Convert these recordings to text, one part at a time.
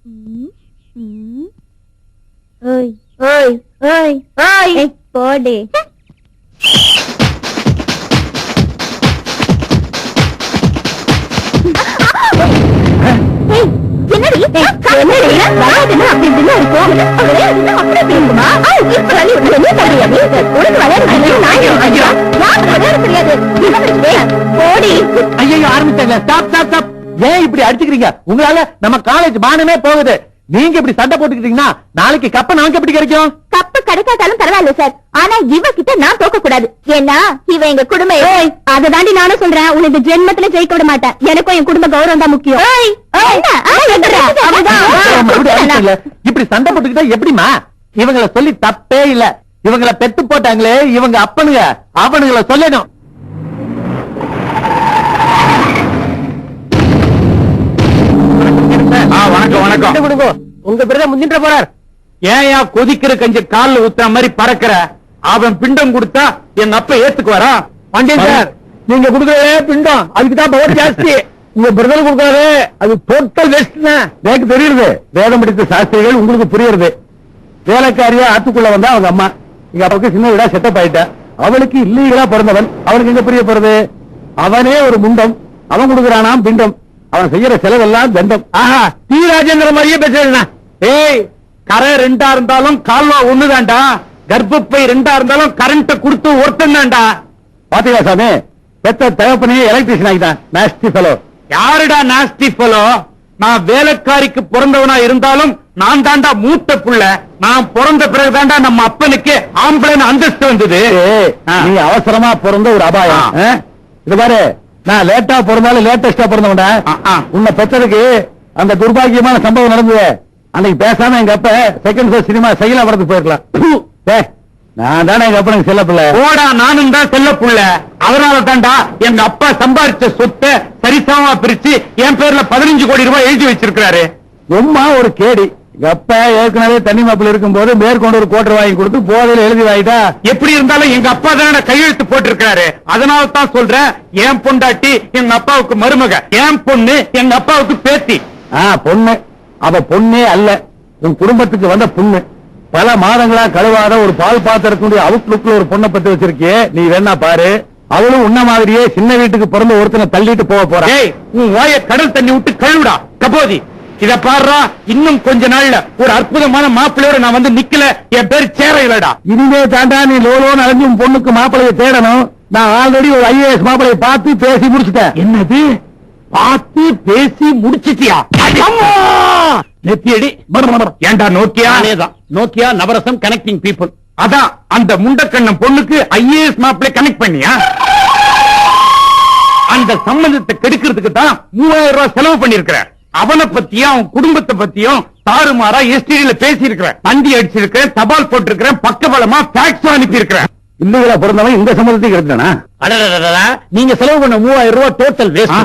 ஓய் ஓய் ஓய் ஓய் போடி. ஏன் இப்படி அடிச்சுக்கிறீங்க? உங்களால நம்ம காலேஜ் மானமே போகுது. நீங்க இப்படி சண்டை போட்டுக்கிட்டீங்கன்னா நாளைக்கு கப்ப நமக்கு எப்படி கிடைக்கும்? கப்பு கிடைக்காட்டாலும் பரவாயில்ல சார், ஆனா இவ கிட்ட நான் தோக்க கூடாது. ஏன்னா இவ எங்க குடும்பம். அதை தாண்டி நானும் சொல்றேன், உனக்கு ஜென்மத்துல ஜெயிக்க விட மாட்டேன். எனக்கும் என் குடும்ப கௌரவம் தான் முக்கியம். இப்படி சண்டை போட்டுக்கிட்டா எப்படிமா? இவங்களை சொல்லி தப்பே இல்ல. இவங்களை பெத்து போட்டாங்களே இவங்க அப்பனுங்க, அவனுங்களை சொல்லணும். வணக்கம் வணக்கம். உங்க பிரதர் முந்தின்ற போறார். ஏயா கொதிக்கிற கஞ்சி கால்ல ஊத்துற மாதிரி பறக்கிற? அவன் பிண்டம் கொடுத்தா எங்க அப்பா ஏத்துக்குவாரா? பாண்டியன் சார், நீங்க கொடுக்கறதே பிண்டம், அதுக்கு தான் பவர் ஜாஸ்தி. உங்க பிரதர் கொடுக்கறது அது டோட்டல் வேஸ்ட். எனக்கு தெரியுது, வேதம் படித்த சாஸ்திரிகள் உங்களுக்கு புரியுது. வேலைக்காரியா ஆத்துக்குள்ள வந்தா அவங்க அம்மா, எங்க அப்பாவுக்கு சின்ன வீடா செட்டப் ஆயிட்டா. அவளுக்கு இல்லீகலா பிறந்தவன், அவனுக்கு எங்க புரிய போறது? அவனே ஒரு முண்டம், அவன் கொடுக்கறானாம் பிண்டம், அவன் செய்யற செலவெல்லாம் தண்டம். ஆஹா, டி ராஜேந்திர மாதிரியே பேசுறா. ஏய், கரை ரெண்டா இருந்தாலும் கால்வா ஒண்ணுதான்டா, கர்ப்பப்பை ரெண்டா இருந்தாலும் கரண்ட் கொடுத்து ஒருத்தன் தான்டா. பாத்தீங்களா சாமி, பெத்த தகப்பனையே எலக்ட்ரிஷியன் ஆகிட்டான். Nasty fellow. யாருடா நாஸ்டி ஃபெலோ? நான் வேலைக்காரிக்கு பிறந்தவனா இருந்தாலும் நான் தாண்டா மூத்த புள்ள. நான் பிறந்த பிறகுதான்டா நம்ம அப்பனுக்கு ஆம்பளைன்னு அந்தஸ்து வந்தது. நீ அவசரமா பிறந்த ஒரு அபாயம். இது பாரு, நான் லேட்டா பிறந்தாலும் லேட்டஸ்டா பிறந்தவன்டா. உன்னை பெற்றதுக்கு அந்த துர்பாகியமான சம்பவம் நடந்தது. அன்னைக்கு பேசாம எங்க அப்ப செகண்ட் ஷோ சினிமா சைலா படத்துக்கு போயிருக்கலாம். நான் தானே எங்க அப்பனுக்கு செல்ல பிள்ளை. ஓடா, நானும் தான் செல்ல புள்ள. அதனால தாண்டா எங்க அப்பா சம்பாதிச்ச சொத்தை சரிசமமா பிரிச்சு என் பேர்ல 15 கோடி ரூபாய் எழுதி வச்சிருக்காரு. ரொம்ப ஒரு கேடி. எங்க அப்பா ஏற்கனவே தண்ணி மாப்பிள்ள இருக்கும் போது மேற்கொண்டு ஒரு கோட்டர் வாங்கி கொடுத்து போதையில எழுதி வாங்கிட்டா. எப்படி இருந்தாலும் எங்க அப்பா தானே கையெழுத்து போட்டிருக்காரு. அதனால தான் சொல்றேன், என் பொண்டாட்டி எங்க அப்பாவுக்கு மருமக, என் பொண்ணு எங்க அப்பாவுக்கு பேத்தி. பொண்ணு அவ பொண்ணே அல்ல, உன் குடும்பத்துக்கு வந்த பொண்ணு. பல மாதங்களா கழுவாத ஒரு பால் பாத்திரத்துடைய அவுட்லுக்ல ஒரு பொண்ணை பத்தி வச்சிருக்கியே, நீ வேணா பாரு. அவளும் உன்ன மாதிரியே சின்ன வீட்டுக்கு பிறந்த ஒருத்தனை தள்ளிட்டு போக போறா. உன் வாய கடல் தண்ணி விட்டு கழுவுடா கபோதி. இத பாடுறா, இன்னும் கொஞ்ச நாள்ல ஒரு அற்புதமான மாப்பிள்ளையோட நான் வந்து நிக்கல, என் பேர் சேரையிலடா. இனிமே தாண்டா நீ லோலோன்னு அலைஞ்சு உன் பொண்ணுக்கு மாப்பிள்ளைய தேடணும். நான் ஆல்ரெடி ஒரு IAS மாப்பிள்ளைய பார்த்து பேசி முடிச்சுட்டேன். என்னது, பார்த்து பேசி முடிச்சிட்டியா? நெத்தியடி. ஏண்டா நோக்கியா? நோக்கியா நவரசம் கனெக்டிங் பீப்புள். அதான் அந்த முண்டக்கண்ணன் பொண்ணுக்கு IAS மாப்பிள்ளை கனெக்ட் பண்ணியா? அந்த சம்பந்தத்தை கெடுக்கிறதுக்கு தான் 3000 ரூபாய் செலவு பண்ணிருக்கிற. அவனை பத்தியும் அவன் குடும்பத்தை பத்தியும் தாறுமாறா STDல பேசி இருக்கிறேன், வண்டி அடிச்சிருக்கிறேன், தபால் போட்டிருக்கிறேன், பக்கபலமா டாக்ஸ் அனுப்பி இருக்கிறேன். இல்லைங்களா பிறந்தவன் இந்த சம்பந்தத்தை கெடுத்தானா? நீங்க செலவு பண்ண 3000 ரூபாய் டோட்டல் வேஸ்ட்.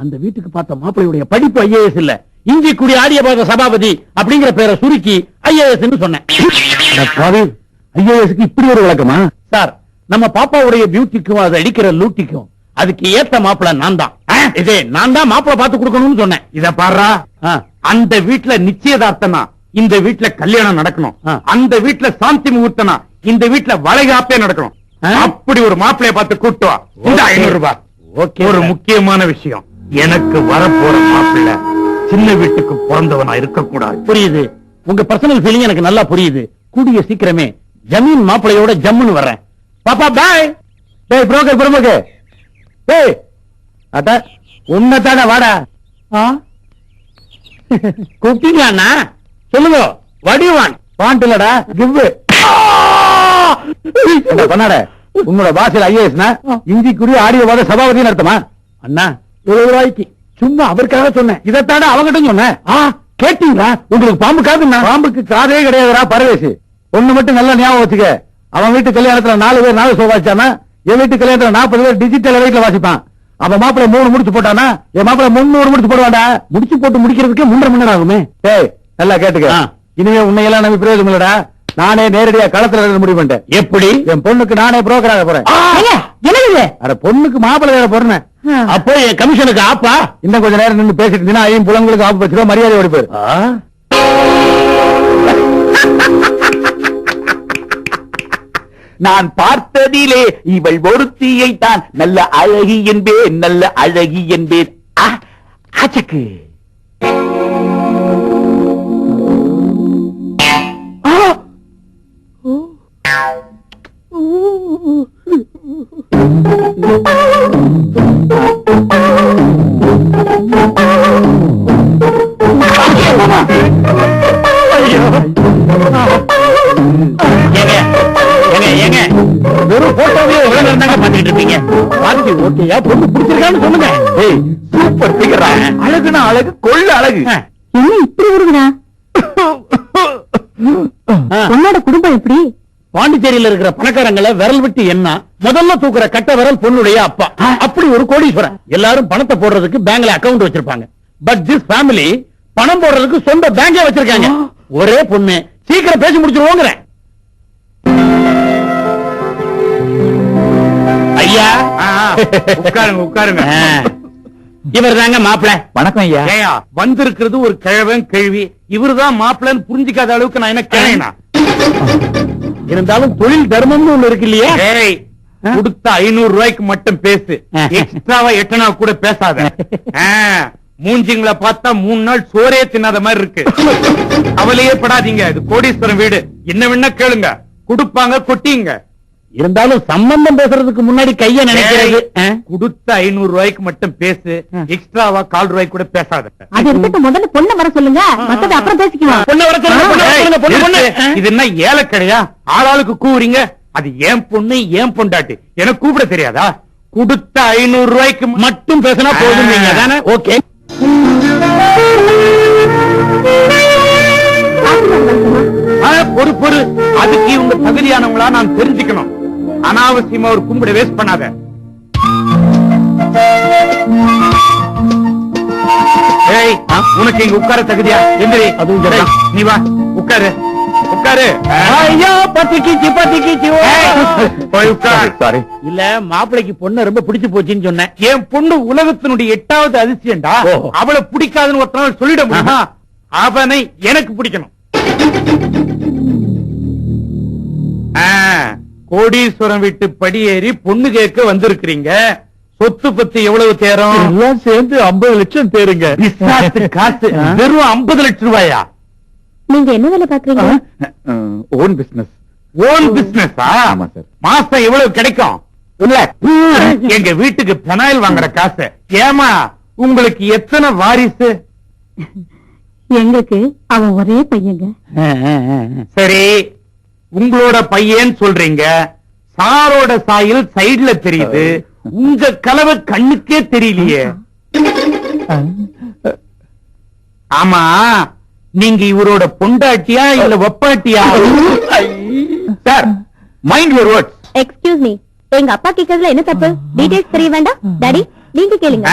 அந்த வீட்டுக்கு பார்த்த மாப்பிள்ளையுடைய படிப்பு IAS இல்ல, இஞ்சி குடி ஆடிய பார்த்த சபாபதி அப்படிங்கிற பேரை சுருக்கி IAS சொன்னேன். IAS இப்படி ஒரு விளக்கமா? சார், நம்ம பாப்பாவுடைய பியூட்டிக்கும் அது அடிக்கிற லூட்டிக்கும் அதுக்கு ஏத்த மாப்பிள்ள நான் தான். இதே நான் தான் மாப்பிள்ள பார்த்து கொடுக்கணும்னு சொன்னேன். இத பாருடா, அந்த வீட்டுல நிச்சயதார்த்தனா இந்த வீட்டுல கல்யாணம் நடக்கணும், அந்த வீட்டுல சாந்தி முகூர்த்தனா இந்த வீட்டுல வளைகாப்பே நடக்கணும். அப்படி ஒரு மாப்பிள்ளைய பார்த்து கூட்டு வா. 500 ரூபாய். ஒரு முக்கியமான விஷயம், எனக்கு வரப்போற மாப்பிள்ளை சின்ன வீட்டுக்கு பிறந்தவனா இருக்க கூடாது. புரியுது, உங்க பர்சனல் ஃபீலிங் எனக்கு நல்லா புரியுது. கூடிய சீக்கிரமே ஜமீன் மாப்பிள்ளையோட ஜம்முன்னு வர்றேன். பாப்பா பாய். டேய் புரோக்கர் பிரமுக, டேய் அட உன்னதான வாடா. கூப்பிட்டீங்களா? சொல்லுங்க. வடிவான் பாண்டிலடா கிவ் பண்ணாட. உன்னோட பாஷையில் IAS இந்தி குறி ஆடியோ வாத சபாபதி அர்த்தமா? அண்ணா 20 ரூபாய்க்கு சும்மா அவருக்காக சொன்னேன். இதைத்தாண்ட அவங்கிட்ட சொன்னேன். கேட்டீங்களா? உங்களுக்கு பாம்பு காதுன்னா? பாம்புக்கு காதே கிடையாதுடா பரவேசி. ஒண்ணு மட்டும் நல்லா ஞாபகம் வச்சுக்க, அவன் வீட்டு கல்யாணத்துல 4 பேர் 4 சோபா வச்சானா, என் வீட்டு கல்யாணத்துல 40 பேர் டிஜிட்டல் வீட்டுல வாசிப்பான். அவன் மாப்பிள்ள 3 முடிச்சு போட்டானா, என் மாப்பிள்ள 300 முடிச்சு போடுவாண்டா. முடிச்சு போட்டு முடிக்கிறதுக்கே 3.5 மணி நேரம் ஆகுமே. ஏய் நல்லா கேட்டுக்க, இனிமே உன்னையெல்லாம் நம்பி பிரயோஜனம் இல்லடா. நானே நேரடியா களத்துல முடிவு பண்ணிட்டேன். எப்படி? என் பொண்ணுக்கு நானே புரோக்கராக போறேன். அட பொண்ணுக்கு மாப்பிள்ளை வேற போறேன். அப்போ என் கமிஷனுக்கு ஆப்பா. இன்னும் கொஞ்ச நேரம் நின்று பேசிட்டு இருந்தீங்கன்னா ஐயும் புலங்களுக்கு ஆப்பு வச்சுக்கோ, மரியாதை ஓடி போயிரு. நான் பார்த்ததிலே இவள் ஒருத்தியை தான் நல்ல அழகி என்பேன், நல்ல அழகி என்பேன். ஆச்சக்கு வெறும் போட்டோவே இருந்தாங்க பாத்துட்டு இருப்பீங்க. பார்த்து ஓகேயா, பொண்ணு பிடிச்சிருக்கான்னு சொல்லுங்க. சூப்பர் பிகர், அழகுனா அழகு, கொள்ள அழகு. என்ன இப்படி வருதுடா? உன்னோட குடும்பம் எப்படி? பாண்டிச்சேரியில இருக்கிற பணக்காரங்களை விரல் விட்டு என்ன முதல்ல தூக்குற கட்ட விரல் பொண்ணுடைய அப்பா. அப்படி ஒரு கோடீஸ்வரன். எல்லாரும் பணத்தை போடுறதுக்கு பேங்க்ல அக்கவுண்ட் வச்சிருப்பாங்க. பட் திஸ் ஃபேமிலி பணம் போடுறதுக்கு சொந்த பேங்கே வச்சிருக்காங்க. ஒரே பொண்ணு. சீக்கிரம் பேசி முடிச்சிருவோங்கிற. ஐயா உட்காருங்க உட்காருங்க. இவர் தாங்க மாப்பிள்ள. வணக்கம் ஐயா. ஏயா வந்திருக்கிறது ஒரு கிழவன் கேள்வி. இவருதான் மாப்பிள்ளன்னு புரிஞ்சிக்காத அளவுக்கு நான் என்ன கிழவனா? இருந்தாலும் தொழில் தர்மம்னு ஒண்ணு இருக்கு இல்லையா? கொடுத்த 500 ரூபாய்க்கு மட்டும் பேசு. எக்ஸ்ட்ராவா 8 நாள் கூட பேசாத. மூஞ்சிங்களை பார்த்தா 3 நாள் சோறே தின்னாத மாதிரி இருக்கு. கவலையே படாதீங்க, இது கோடீஸ்வரன் வீடு. என்ன வேணா கேளுங்க, கொடுப்பாங்க, கொட்டிங்க. இருந்தாலும் சம்பந்தம் பேசுறதுக்கு முன்னாடி கைய நினைக்கிறது. கொடுத்த 500 ரூபாய்க்கு மட்டும் பேசு. எக்ஸ்ட்ராவா 4 ரூபாய்க்கு கூட பேசாத. அது இருக்கட்டும், முதல்ல பொண்ணை வர சொல்லுங்க, மத்தத அப்புறம் பேசிக்குவோம். பொண்ணு வர சொல்லுங்க. பொண்ணு இது என்ன ஏலக்கடையா? ஆளாளுக்கு கூவுறீங்க. அது ஏன் பொண்ணு ஏன் பொண்டாட்டி எனக்கு கூப்பிட தெரியாதா? கொடுத்த 500 ரூபாய்க்கு மட்டும் பேசினா போதும். நீங்க தானே? ஓகே. பொறு, அதுக்கு இவங்க தகுதியானவங்களா நான் தெரிஞ்சுக்கணும். அனாவசியமா ஒரு கும்பிட வேஸ்ட் பண்ணாத. ஏய், உனக்கு இங்க உட்கார தகுதியா? எந்திரி. அதுவும் நீ வா, உட்காரு உட்காரு. ஐயோ பத்திக்கிச்சு பத்திக்கிச்சு. போய் உட்காரு. சாரி. இல்ல, மாப்பிளைக்கு பொண்ணு ரொம்ப பிடிச்சு போச்சுன்னு சொன்னேன். என் பொண்ணு உலகத்தினுடைய 8வது அதிசயம்டா. அவளை பிடிக்காதுன்னு ஒருத்தனால சொல்லிட முடியுமா? அவனை எனக்கு பிடிக்கணும். கோடீஸ்வரம் வீட்டு படியேறி பொண்ணு கேட்க வந்திருக்கிறீங்க. சொத்து பத்தி எவ்வளவு தேரும்? எல்லாம் சேர்ந்து 50 லட்சம் தேருங்க. காசு வெறும் 50 லட்சம் ரூபாயா? நீங்க என்ன வேலை பாக்குறீங்க? Own business. Own business? ஆமா சார். மாசம் எவ்வளவு கிடைக்கும்? இல்ல, எங்க வீட்டுக்கு பெனாயில் வாங்குற காசு. ஏமா, உங்களுக்கு எத்தனை வாரிசு? எங்களுக்கு அவன் ஒரே பையங்க. சரி, உங்களோட பையன் சொல்றீங்க. சாரோட சாயல் சைடுல தெரியுது. உங்க கலவை கண்ணுக்கே தெரியலையே. ஆமா, நீங்க இவரோட பொண்டாட்டியா இல்ல வப்பாட்டியா? Sir, mind your words. Excuse me, எங்க அப்பா கேக்குறதுல என்ன தப்பு? டீடைல்ஸ் தெரிய வேண்டாம். டாடி, நீங்க கேளுங்க.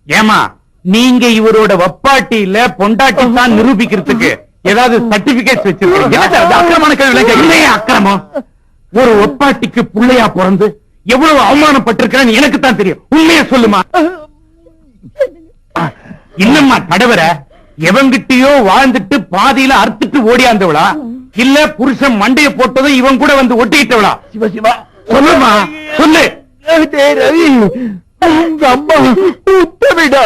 ஏமா, நீங்க இவரோட வப்பாட்டி இல்ல பொண்டாட்டி தான் நிரூபிக்கிறதுக்கு ஏதாவது சர்டிபிகேட் வச்சிருக்கீங்க? அக்கிரமான கேள்வி. அக்கிரமம். ஒரு ஒப்பாட்டிக்கு புள்ளையா பிறந்து எவ்வளவு அவமானப்பட்டிருக்கிறேன்னு எனக்கு தான் தெரியும். உண்மையை சொல்லுமா. இன்னும்மா தடவர எவங்கிட்டயோ வாழ்ந்துட்டு பாதியில அறுத்துட்டு ஓடியாந்தவளா, இல்ல புருஷன் மண்டைய போட்டதும் இவன் கூட வந்து ஒட்டிக்கிட்டவளா? சிவசிவா, சொல்லுமா, சொல்லு. ரவி, உங்க அம்மா உத்தமிடா,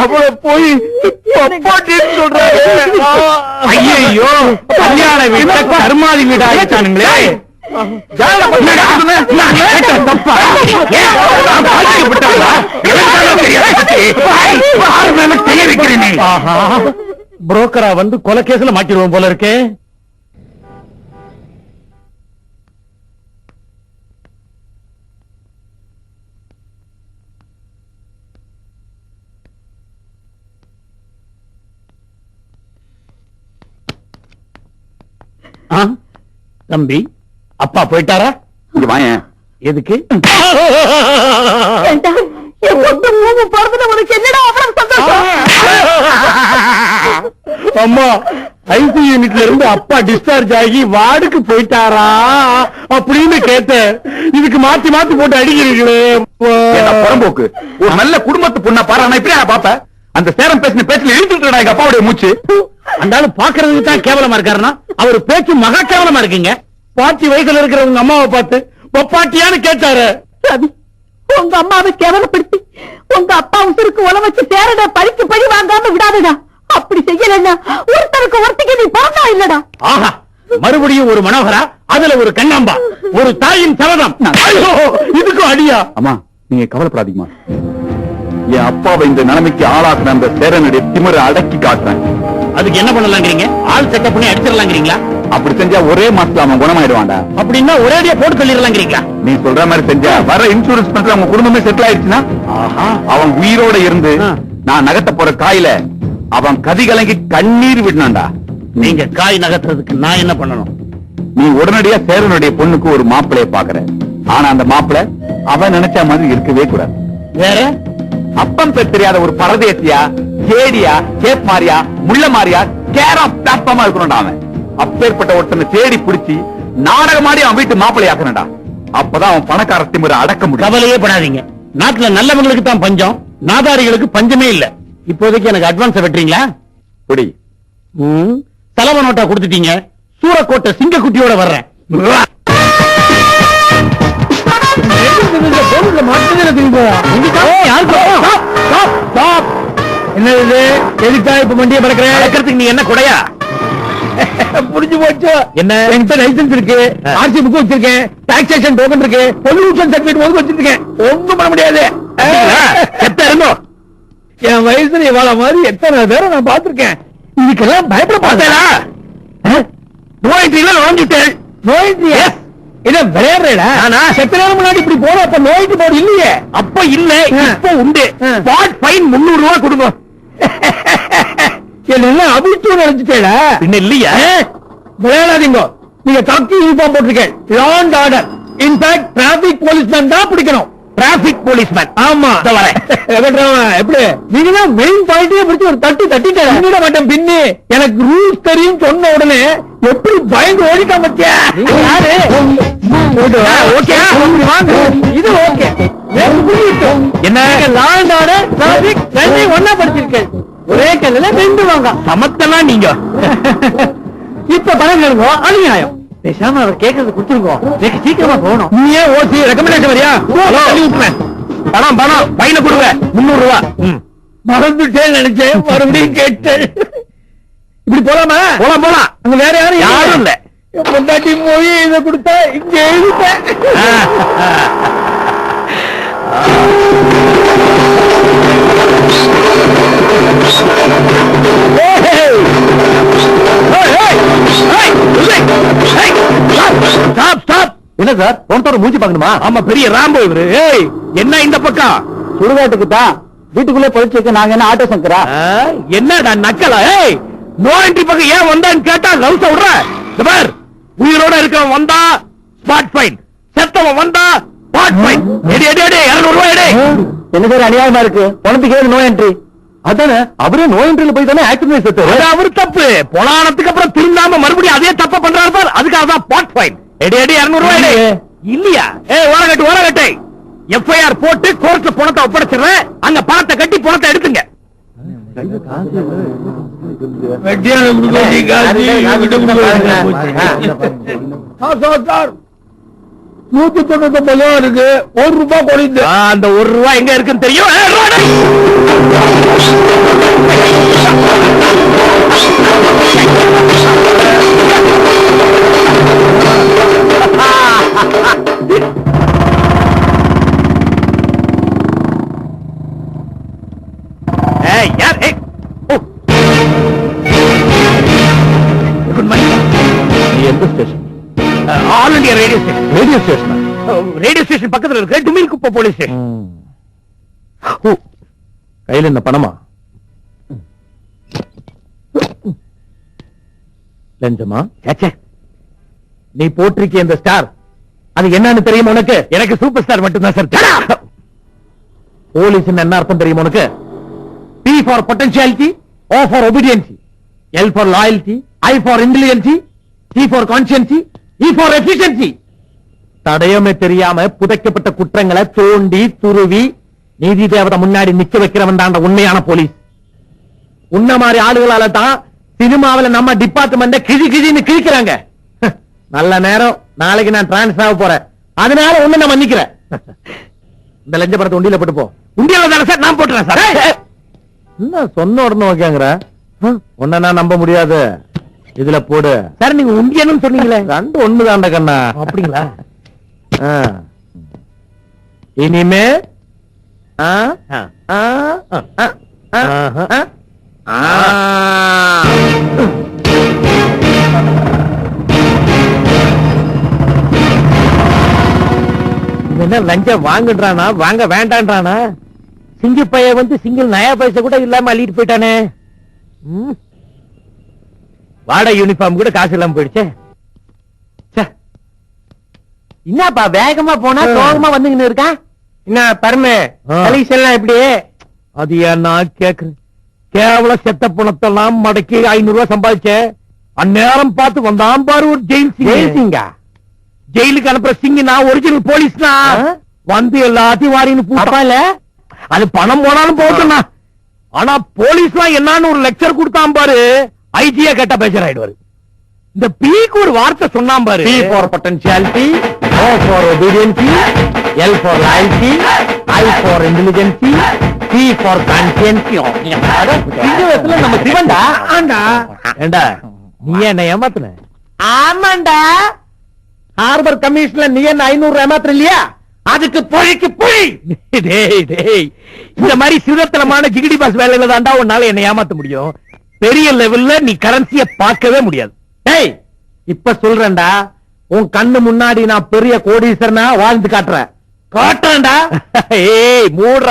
அவளை போய் சொல்றாங்க. ஐயோ, கல்யாண வீட்டை கருமாதி வீடா ஆயிட்டானுங்களே. புரோக்கரா வந்து கொலை கேஸ்ல மாட்டிடுவோம் போல இருக்கே. தம்பி, அப்பா போயிட்டாரா? இங்க வாயேன். எதுக்கு? அம்மா, ஐசி யூனிட்ல இருந்து அப்பா டிஸ்சார்ஜ் ஆகி வார்டுக்கு போயிட்டாரா அப்படின்னு கேட்டேன். இதுக்கு மாத்தி மாத்தி போட்டு அடிக்கிறீங்களே. புறம்போக்கு ஒரு நல்ல குடும்பத்து பொண்ணா பாரு. ஆனா இப்படி நான் பாப்பேன். அந்த சேரம் பேசின பேச்சுல இழுத்துட்டா எங்க அப்பாவுடைய மூச்சு. அந்தாலும் பாக்குறதுக்கு தான் கேவலமா இருக்காருன்னா அவர் பேச்சு மகா கேவலமா இருக்குங்க. பாட்டி வயசுல இருக்கிற உங்க அம்மாவை பார்த்து ஒப்பாட்டியான்னு கேட்டாரு. ரவி, உங்க அம்மாவை கேவலப்படுத்தி உங்க அப்பா உசுருக்கு உல வச்சு சேரட பழிக்கு பழி வாங்காம விடாதடா. அப்படி செய்யலன்னா ஒருத்தருக்கு ஒருத்திக்கு நீ பிறந்தா இல்லடா. ஆஹா, மறுபடியும் ஒரு மனோகரா, அதுல ஒரு கண்ணாம்பா, ஒரு தாயின் சபதம். இதுக்கும் அடியா? அம்மா நீங்க கவலைப்படாதீங்கம்மா. என் அப்பாவை இந்த நிலைமைக்கு ஆளாக்குன அந்த சேரனுடைய திமிரை அடக்கி காட்டுறேன். அதுக்கு என்ன பண்ணலாங்கிறீங்க? ஆள் செட்டப் பண்ணி அடிச்சிடலாங்கிறீங்களா? அப்படி செஞ்சா ஒரே மாசத்துல அவன் குணமாயிடுவான்டா. அப்படின்னா ஒரேடியா போட்டு சொல்லிடலாங்கிறீங்களா? நீ சொல்ற மாதிரி செஞ்சா வர இன்சூரன்ஸ் பண்ற அவங்க குடும்பமே செட்டில் ஆயிடுச்சுன்னா அவன் உயிரோட இருந்து நான் நகர்த்த போற காயில அவன் கதி கலங்கி கண்ணீர் விடணும்டா. நீங்க காய் நகர்த்துறதுக்கு நான் என்ன பண்ணணும்? நீ உடனடியா சேரனுடைய பொண்ணுக்கு ஒரு மாப்பிளைய பாக்குற. ஆனா அந்த மாப்பிளை அவன் நினைச்ச மாதிரி இருக்கவே கூடாது. வேற அப்பம் பேர் தெரியாத ஒரு பரதேசியா, கேடியா, கேப் மாரியா, முள்ள மாரியா, கேரம் பிளாட்ஃபார்மா இருக்கணும்டா. அவன் அப்பேற்பட்ட ஒருத்தனை தேடி பிடிச்சி நாடகமாடி அவன் வீட்டு மாப்பிளையாக்கணும்டா. அப்பதான் அவன் பணக்கார திமிரை அடக்க முடியும். கவலையே படாதீங்க. நாட்டுல நல்லவங்களுக்கு தான் பஞ்சம், நாதாரிகளுக்கு பஞ்சமே இல்ல. இப்போதைக்கு எனக்கு அட்வான்ஸ் வெட்டுறீங்களா? புடி. தலைவ நோட்டா கொடுத்துட்டீங்க. சூரக்கோட்டை சிங்கக்குட்டியோட வர்றேன். என்னது எதுக்கா இப்ப வண்டியை பறக்கிறேன்? நீ என்ன கொடையா? புரிஞ்சு போச்சு. என்ன என்கிட்ட லைசன்ஸ் இருக்கு, ஆர்சி புக் வச்சிருக்கேன், டாக்ஸேஷன் டோக்கன் இருக்கு, பொல்யூஷன் சர்டிபிகேட் ஒதுக்கி வச்சிருக்கேன். ஒண்ணும் பண்ண முடியாது. இருந்தோம் என் வயசுல இவ்வளவு மாதிரி எத்தனை பேரை நான் பார்த்திருக்கேன். இதுக்கெல்லாம் பயப்பட பார்த்தேனா? நோயில நோஞ்சிட்டேன். நோயிட்டியா? இத விளையாடுறா? செத்த நேரம் முன்னாடி இப்படி போன அப்ப நோய்க்கு போடு இல்லையே. அப்ப இல்ல, இப்ப உண்டு. ஸ்பாட் ஃபைன் 300 ரூபாய் கொடுங்க. என்ன அபிட்டு நினைச்சுட்டேடா? பின்ன இல்லையா? விளையாடாதீங்க. நீங்க தக்கி யூனிஃபார்ம் போட்டிருக்கேன். Law and order. In fact traffic policeman தான் பிடிக்கணும். Traffic policeman. ஆமா எப்படி? நீங்க தான் மெயின் பாயிண்டே பிடிச்சி ஒரு தட்டிட்டேன். பின்னிட மாட்டேன். பின்னி எனக்கு ரூல்ஸ் தெரியும் சொன்ன உடனே எப்படி பயந்து ஓடிட்டா மத்தியா? யாரு? ஓகே வாங்க. இது ஓகே. என்ன லா அண்ட் ஆர்டர் டிராபிக் ரெண்டையும் ஒன்னா படிச்சிருக்கேன். ஒரே கல்லுல ரெண்டு வாங்க. சமத்தெல்லாம் நீங்க இப்ப பணம் கேளுங்க. அநியாயம். பேசாம அவர் கேட்கறது கொடுத்துருங்க. சீக்கிரமா போகணும். நீ ஏன் ஓசி ரெக்கமெண்டேஷன் வரியா? பணம் பணம் பையில கொடுங்க. 300 ரூபாய். மறந்துட்டேன் நினைச்சேன், மறுபடியும் கேட்டேன். இப்படி போலாமா? போலாம் போலாம். அங்க வேற யாரும் இல்ல. பொண்டாட்டி போய் இதை கொடுத்தா இங்க எழுதிட்டேன். என்ன சார் பொண்ணோட மூஞ்சி பாக்கணுமா? ஆமா, பெரிய ராம்போ இவரு. என்ன இந்த பக்கம்? சுடுகாட்டுக்கு தான். வீட்டுக்குள்ளே போயிட்டு நாங்க என்ன ஆட்டோ சங்கரா? என்னடா நக்கலா? நோ என்ட்ரி பக்கம் ஏன் வந்தான்னு கேட்டா லவ் சொல்ற. உயிரோட இருக்கவன் வந்தா ஸ்பாட் ஃபைன், செத்தவன் வந்தா spot fine. Eddy eddy eddy 200 ரூபாய் எடி. என்ன சார் அநியாயமா இருக்கு? பணத்துக்கு நோ என்ட்ரி. அதானே அவரே நோ என்ட்ரில போய் தானே ஆக்சிடென்ட் செத்தாரு. அது அவர் தப்பு. பொலானத்துக்கு அப்புறம் திருந்தாம மறுபடியும் அதே தப்ப பண்றாரு பார். அதுக்காக தான் ஸ்பாட் ஃபைன். எடி எடி 200 ரூபாய் இல்லையா? ஓரகட்டு எஃப்ஐஆர் போட்டு கோர்ட்ல பணத்தை ஒப்படைச்சிடுறேன். அங்க பணத்தை கட்டி பணத்தை எடுத்துங்க. 199 இருக்கு. 1 ரூபாய் குறைந்து. அந்த 1 ரூபாய் எங்க இருக்குன்னு தெரியும். எந்த station? All India radio station. Radio station? Radio station பக்கத்துல இருக்கு. டுமில் குப்பை போலீஸ் ஸ்டேஷன். கையில என்ன பணமா? லஞ்சமா? நீ போட்டிருக்கிய இந்த ஸ்டார் அது என்னன்னு தெரியும் உனக்கு? எனக்கு சூப்பர் ஸ்டார் மட்டும்தான் சார். போலீஸ் என்ன அர்த்தம் தெரியும் உனக்கு? P for potentiality, O for obedience, L for loyalty, I for intelligence, C for conscience, E for efficiency. தடயமே தெரியாம புதைக்கப்பட்ட குற்றங்களை தோண்டி துருவி நீதி தேவதை முன்னாடி நிக்க வைக்கிறவன் தான் உண்மையான போலீஸ். உன்ன மாதிரி ஆளுகளால தான் சினிமாவில நம்ம டிபார்ட்மெண்ட கிழி கிழின்னு கிழிக்கிறாங்க. நல்ல நேரம், நாளைக்கு நான் டிரான்ஸ்பர் ஆக போறேன், அதனால ஒண்ணு நான் மன்னிக்கிறேன். இந்த லஞ்ச படத்தை உண்டியில போட்டு போ. உண்டியில தானே சார், நான் போட்டுறேன் சார். என்ன சொன்ன உடனே ஓகேங்கிற? உன்ன நான் நம்ப முடியாது. இதுல போடு சார். நீங்க உண்டியன்னு சொன்னீங்களே, ரெண்டு ஒண்ணுதான்டா கண்ணா. அப்படிங்களா? இனிமே என்ன லஞ்சம் வாங்குறானா வாங்க வேண்டான்றானா? சிங்கி பைய வந்து சிங்கிள் நயா பைசா கூட இல்லாம அள்ளிட்டு போயிட்டானே. வாடகை யூனிஃபார்ம் கூட காசு இல்லாம போயிடுச்சே. என்னப்பா வேகமா போனா சோகமா வந்துங்கன்னு இருக்கா? என்ன பரமே கலெக்ஷன் எப்படி? அது ஏன் நான் கேக்குறேன். கேவலம் செத்த பணத்தெல்லாம் மடக்கி 500 ரூபாய் சம்பாதிச்சேன். அந்நேரம் பார்த்து வந்தான் பாரு ஒரு ஜெயில் சிங்கா. ஜெயிலுக்கு அனுப்புற சிங்க நான் ஒரிஜினல் போலீஸ்னா வந்து எல்லாத்தையும் வாரின்னு பூட்டால. அது பணம் போனாலும் போட்டுனா. ஆனா போலீஸ்லாம் என்னன்னு ஒரு லெக்சர் கொடுத்தான் பாரு, ஐஜியா கேட்டா பேச்சர் ஆயிடுவாரு. இந்த பீக்கு ஒரு வார்த்தை சொன்னான் பாரு. P for potentiality, O for obedience, L for loyalty, I for intelligence, C for conscience. இந்த வயசுல நம்ம சிவன்டா. ஆண்டா ஏண்டா நீ என்ன ஏமாத்துன? ஆமாண்டா. ஹார்பர் கமிஷன்ல நீ என்ன 500 ஏமாத்துற இல்லையா? அதுக்கு பொழிக்கு பொழி. டேய் டேய், இந்த மாதிரி சிறுத்தனமான ஜிகிடி பாஸ் வேலையில தாண்டா உன்னால என்ன ஏமாத்த முடியும். பெரிய லெவல்ல நீ கரன்சிய பார்க்கவே முடியாது. டேய் இப்ப சொல்றேன்டா, உன் கண்ணு முன்னாடி நான் பெரிய கோடீஸ்வரனா வாழ்ந்து காட்டுறேன். காட்டுறேன்டா. ஏய் மூடுற,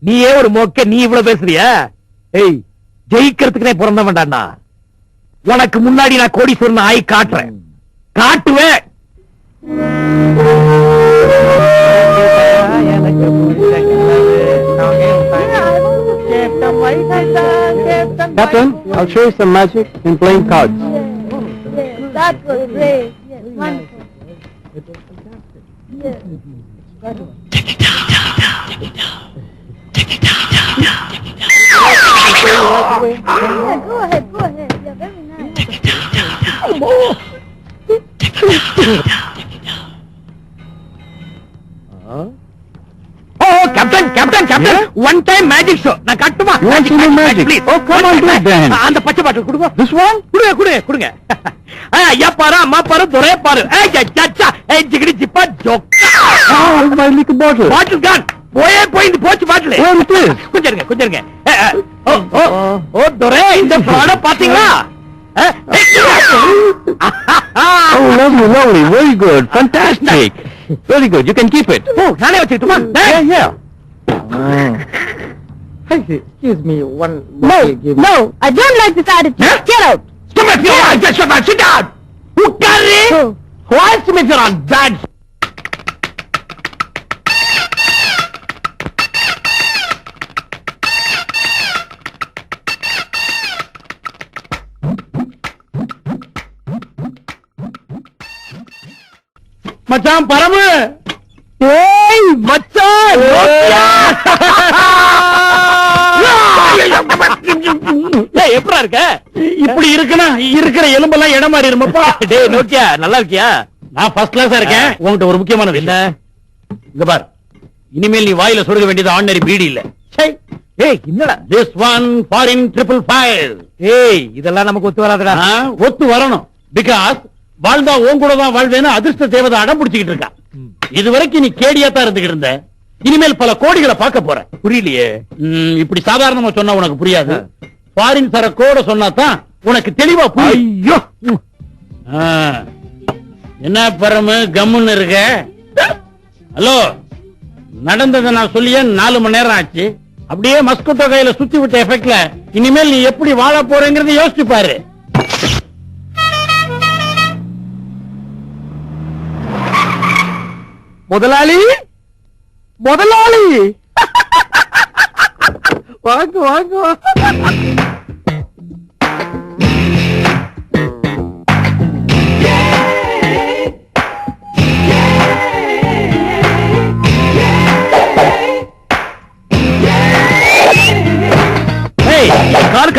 நீயே ஒரு மொக்க, நீ இவ்வளவு பேசுறியா? ஏய் ஜெயிக்கிறதுக்குனே பிறந்தவன்டா. உனக்கு முன்னாடி நான் கோடீஸ்வரன் ஆகி காட்டுறேன், காட்டுவேன். Captain, I'll show you some magic in playing cards. That was great. Yes, wonderful. Yes. Go ahead. You're very nice. Captain, one time magic show. நான் கட்டுமா? You want to do magic? Please. Oh, come on, do it then. அந்த பச்சை பாட்டில் கொடுங்க. This one? கொடுங்க. ஐயா பாரு, அம்மா பாரு, துரைய பாரு. ஜிகிடி ஜிப்பா ஜோக்கா. Oh, my liquor bottle. பாட்டில் கான். போய் இந்த போச்சு பாட்டில். Where it is? கொஞ்சம் இருங்க. ஓ துரை, இந்த ப்ராடக்ட் பாத்தீங்களா? Oh, lovely. Very good. Fantastic. Very good. You can keep it. ஓ நானே வச்சுட்டுமா? Yeah. Excuse me, one. No, I don't like this attitude. Huh? Get out. Stop it! Sit down! Ukari! What's the matter on that? மச்சான் பரமு. ஏய் மச்சான். எப்படா இருக்க? இப்படி இருக்குனா இருக்கிற எலும்பெல்லாம் இடம் மாறி இருமப்பா. டேய் நோக்கியா, நல்லா இருக்கியா? நான் ஃபர்ஸ்ட் கிளாஸா இருக்கேன். உன்கிட்ட ஒரு முக்கியமான விஷயம். இங்க பார், இனிமேல் நீ வாயில சொருக வேண்டியது ஆர்டினரி பீடி இல்ல. ஏய் என்னடா? This one foreign 555. ஏய் இதெல்லாம் நமக்கு ஒத்து வராதுடா. ஒத்து வரணும். பிகாஸ் வாழ்ந்தா உன் கூட தான் வாழ்வேன்னு அதிர்ஷ்ட தேவதை அடம் பிடிச்சிட்டு இருக்கா. இதுவரைக்கும் நீ கேடியா தான் இருந்துகிட்டு இருந்த. இனிமேல் பல கோடிகளை பார்க்க போற. புரியலையே? இப்படி சாதாரணமா சொன்னா உனக்கு புரியாது. ஃபாரின் சரக்கோட சொன்னாதான் உனக்கு தெளிவா புரியும். ஐயோ என்ன பரமு கம்முன்னு இருக்க? ஹலோ, நடந்ததை நான் சொல்லியே 4 மணி நேரம் ஆச்சு. அப்படியே மஸ்கோட்டோ கையில சுத்தி விட்ட எஃபெக்ட்ல இனிமேல் நீ எப்படி வாழ போறேங்கிறத யோசிச்சு பாரு. முதலாளி வாங்க.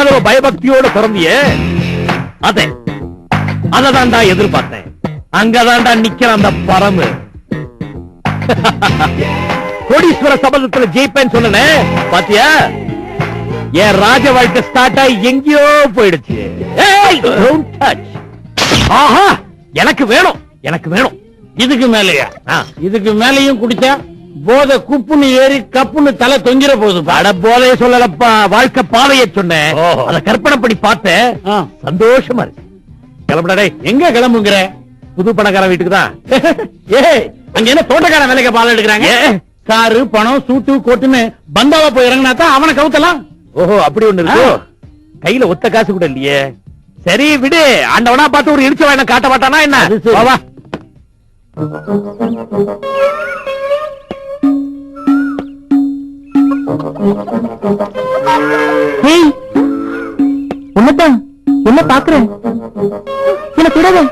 இவ்வளவு பயபக்தியோட பிறந்தியே அததான்டா எதிர்பார்த்தேன். அங்கதான்டா நிக்கிற அந்த பரமு. கோடீஸ்வர சபதத்துல ஜெயிப்பேன்னு சொன்னே பாத்தியா? என் ராஜ வாழ்க்கை ஸ்டார்ட் ஆகி எங்கேயோ போயிடுச்சு. ஆஹா, எனக்கு வேணும், எனக்கு வேணும். இதுக்கு மேலயா? இதுக்கு மேலையும் குடிச்சா போதை குப்புன்னு ஏறி கப்புன்னு தலை தொங்கிற போகுது. பட போதைய சொல்லலப்பா, வாழ்க்கை பாதைய சொன்னேன். அத கற்பனை பண்ணி பார்த்தேன், சந்தோஷமா இருக்கு. கிளம்புடா. எங்க கிளம்புங்கிற? புது பணக்கார வீட்டுக்கு தான். ஏய், அங்க என்ன தோட்டக்கார வேலைக்கு பால் எடுக்கிறாங்க? காரு பணம் சூட்டு கோட்டுன்னு பந்தாவா போய் இறங்கினா தான் அவனை கவுத்தலாம். ஓஹோ, அப்படி ஒண்ணு இருக்கு. கையில ஒத்த காசு கூட இல்லையே. சரி விடு, ஆண்டவனா பார்த்து ஒரு இடிச்ச வாயின காட்ட மாட்டானா என்ன? வா உன்னதான் என்ன பாக்குறேன். என்ன கூடவே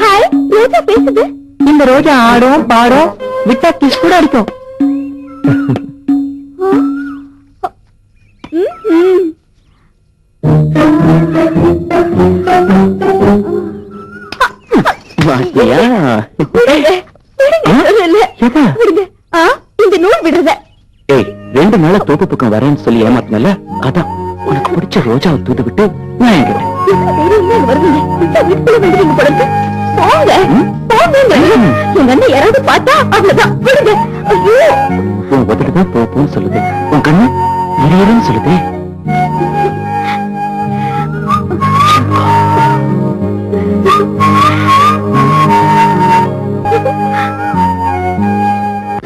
ஹாய் ரோஜா பேசுது. இந்த ரோஜா ஆடும் பாடும், விட்டா கிஸ் கூட அடிக்கும். இந்த நூல் விடுறத 2 நாளா தோப்பு பக்கம் வரேன்னு சொல்லி ஏமாத்தினல, அதான் உனக்கு பிடிச்ச ரோஜாவை தூது விட்டு நான் என்கிட்ட யாராவது பார்த்தா அவ்வளவுதான். உன் உதடுதான் போன்னு சொல்லுது, உன் கண்ணு நிறையன்னு சொல்லுது.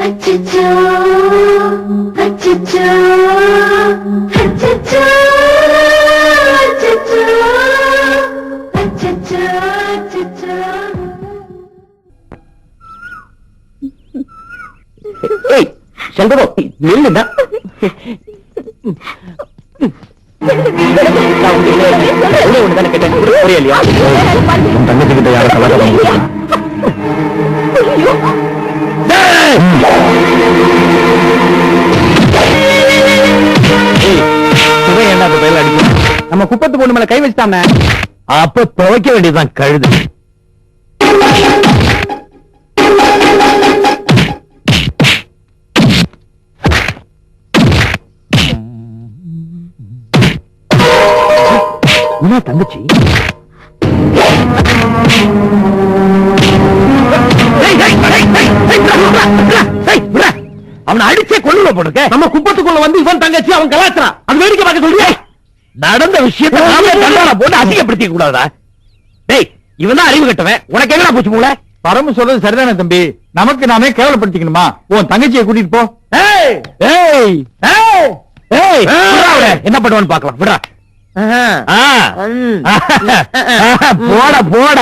அச்சச்சோ அச்சச்சோ அச்சச்சோ அச்சச்சோ அச்சச்சோ அச்சச்சோ. ஏய் செல்வரோ, நில்லுடா. ஒண்ணுதானே கேட்டேன், புரியலையா? உன் தங்கச்சிக்கிட்ட யார கலாச்சாரம் நம்ம குப்பத்து பொண்ணு மேல கை வச்சுட்டாம அப்ப துவைக்க வேண்டியதுதான் கழுது. தங்கச்சி அவனை அடிச்சே கொண்டு போடுங்க. நம்ம குப்பத்துக்குள்ள வந்து இவன் தங்கச்சி அவன் கலாச்சாரம் அது வேடிக்கை பார்க்க சொல்றியா? நடந்த விஷயத்தை போட்டு அசிங்கப்படுத்திக்க கூடாதா? டேய், இவன் தான் அறிவு கட்டவன், உனக்கு எங்கடா போச்சு மூளை? பரம சொல்றது சரிதானே தம்பி, நமக்கு நாமே கேவலப்படுத்திக்கணுமா? உன் தங்கச்சியை கூட்டிட்டு போ. என்ன பண்ணுவான்னு பாக்கலாம், விடா. போட போட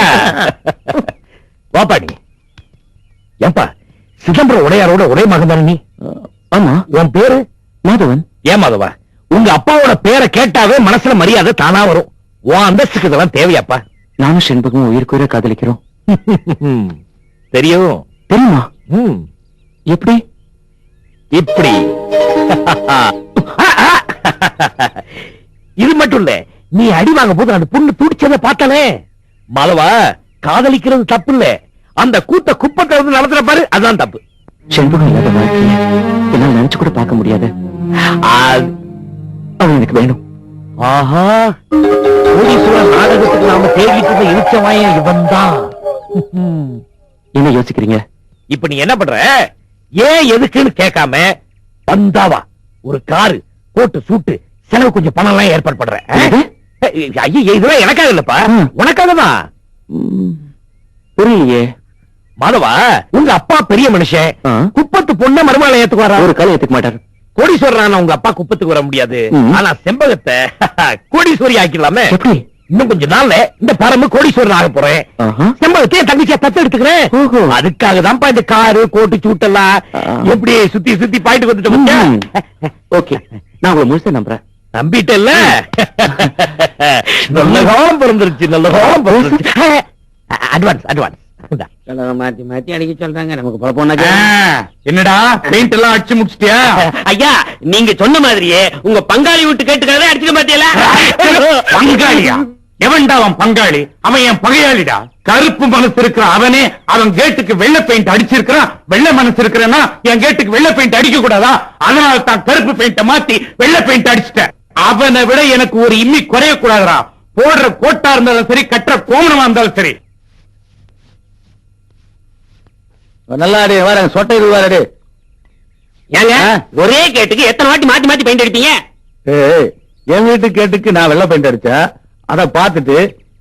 வாப்பாடி. ஏப்பா, சிதம்பரம் உடையாரோட ஒரே மகன் தானே நீ? ஆமா. உன் பேரு மாதவன். ஏன் மாதவா? உங்க அப்பாவோட பேரை கேட்டாவே மனசுல மரியாதை தானா வரும். உன் அந்தஸ்துக்கு இதெல்லாம் தேவையாப்பா? நானும் செண்பகம் உயிருக்குயிர காதலிக்கிறோம். தெரியும். தெரியுமா? எப்படி? இப்படி. இது மட்டும் இல்ல, நீ அடி வாங்க போது அந்த பொண்ணு துடிச்சதை பார்த்தானே. மாலவா, காதலிக்கிறது தப்பு இல்ல, அந்த கூட்ட குப்பத்தை வந்து நடத்துற பாரு, அதுதான் தப்பு. செண்பகம் இல்லாத வாழ்க்கைய என்னால் நினைச்சு கூட பார்க்க முடியாது. அவன் எனக்கு வேணும். ஆஹா, கோடீஸ்வரன் நாடகத்துக்கு நாம தேடிட்டு இழுச்சவாயன் இவன் தான். என்ன யோசிக்கிறீங்க? இப்ப நீ என்ன பண்ற? ஏன் எதுக்குன்னு கேட்காம பந்தாவா ஒரு காரு போட்டு சூட்டு செலவு கொஞ்சம் பணம் எல்லாம் ஏற்பாடு பண்றேன். ஐயோ, இதெல்லாம் எனக்காக இல்லப்பா, உனக்காக தான். புரியலையே. மாதவா, உங்க அப்பா பெரிய மனுஷன், குப்பத்து பொண்ண மருமகளை ஏத்துக்குவாரா? ஒரு காலம் ஏத்துக்க மாட்டாரு. கோடீஸ்வரன் உங்க அப்பா குப்பத்துக்கு வர முடியாது. ஆனா செம்பகத்தை கோடீஸ்வரி ஆக்கிடலாமே. இன்னும் கொஞ்ச நாள்ல இந்த பரம்பு கோடீஸ்வரன் ஆக போறேன். செம்பகத்தை என் தங்கச்சியா தத்து எடுத்துக்கிறேன். அதுக்காக தான்ப்பா இந்த காரு கோட்டு சூட்டெல்லாம் எப்படி சுத்தி சுத்தி பாயிட்டு வந்துட்டோம். ஓகே, நான் உங்களை முழுசா நம்புறேன். நம்பிட்டல்ல? நல்ல காலம் பிறந்துருச்சு, நல்ல காலம் பிறந்துருச்சு. Advance advance. மாத்தி மாத்தி அடிக்க சொல்றாங்க, நமக்கு பழப்போனா என்னடா பெயிண்ட் எல்லாம் அடிச்சு முடிச்சிட்டியா? ஐயா நீங்க சொன்ன மாதிரியே உங்க பங்காளி விட்டு கேட்டுக்கிறதே அடிச்சுக்க மாட்டியல. பங்காளியா? எவன்டா அவன் பங்காளி? அவன் என் பகையாளிடா. கருப்பு மனசு இருக்கிற அவனே அவன் கேட்டுக்கு வெள்ளை பெயிண்ட் அடிச்சிருக்கிறான். வெள்ளை மனசு இருக்கிறனா என் கேட்டுக்கு வெள்ளை பெயிண்ட் அடிக்க கூடாதா? அதனால தான் கருப்பு பெயிண்ட மாத்தி வெள்ளை பெயிண்ட் அடிச்சிட்டேன். அவனை விட எனக்கு ஒரு இம்மி குறைய கூடாதுடா. போடுற கோட்டா இருந்தாலும் சரி, கட்டுற கோமணமா இருந்தாலும் சரி. நல்லா அடி வர சொட்டை இதுவாரு. ஏங்க ஒரே கேட்டுக்கு எத்தனை வாட்டி மாத்தி மாத்தி பெயிண்ட் அடிப்பீங்க? என் வீட்டு கேட்டுக்கு நான் வெள்ளை பெயிண்ட் அடிச்சேன். அத பாத்துட்டு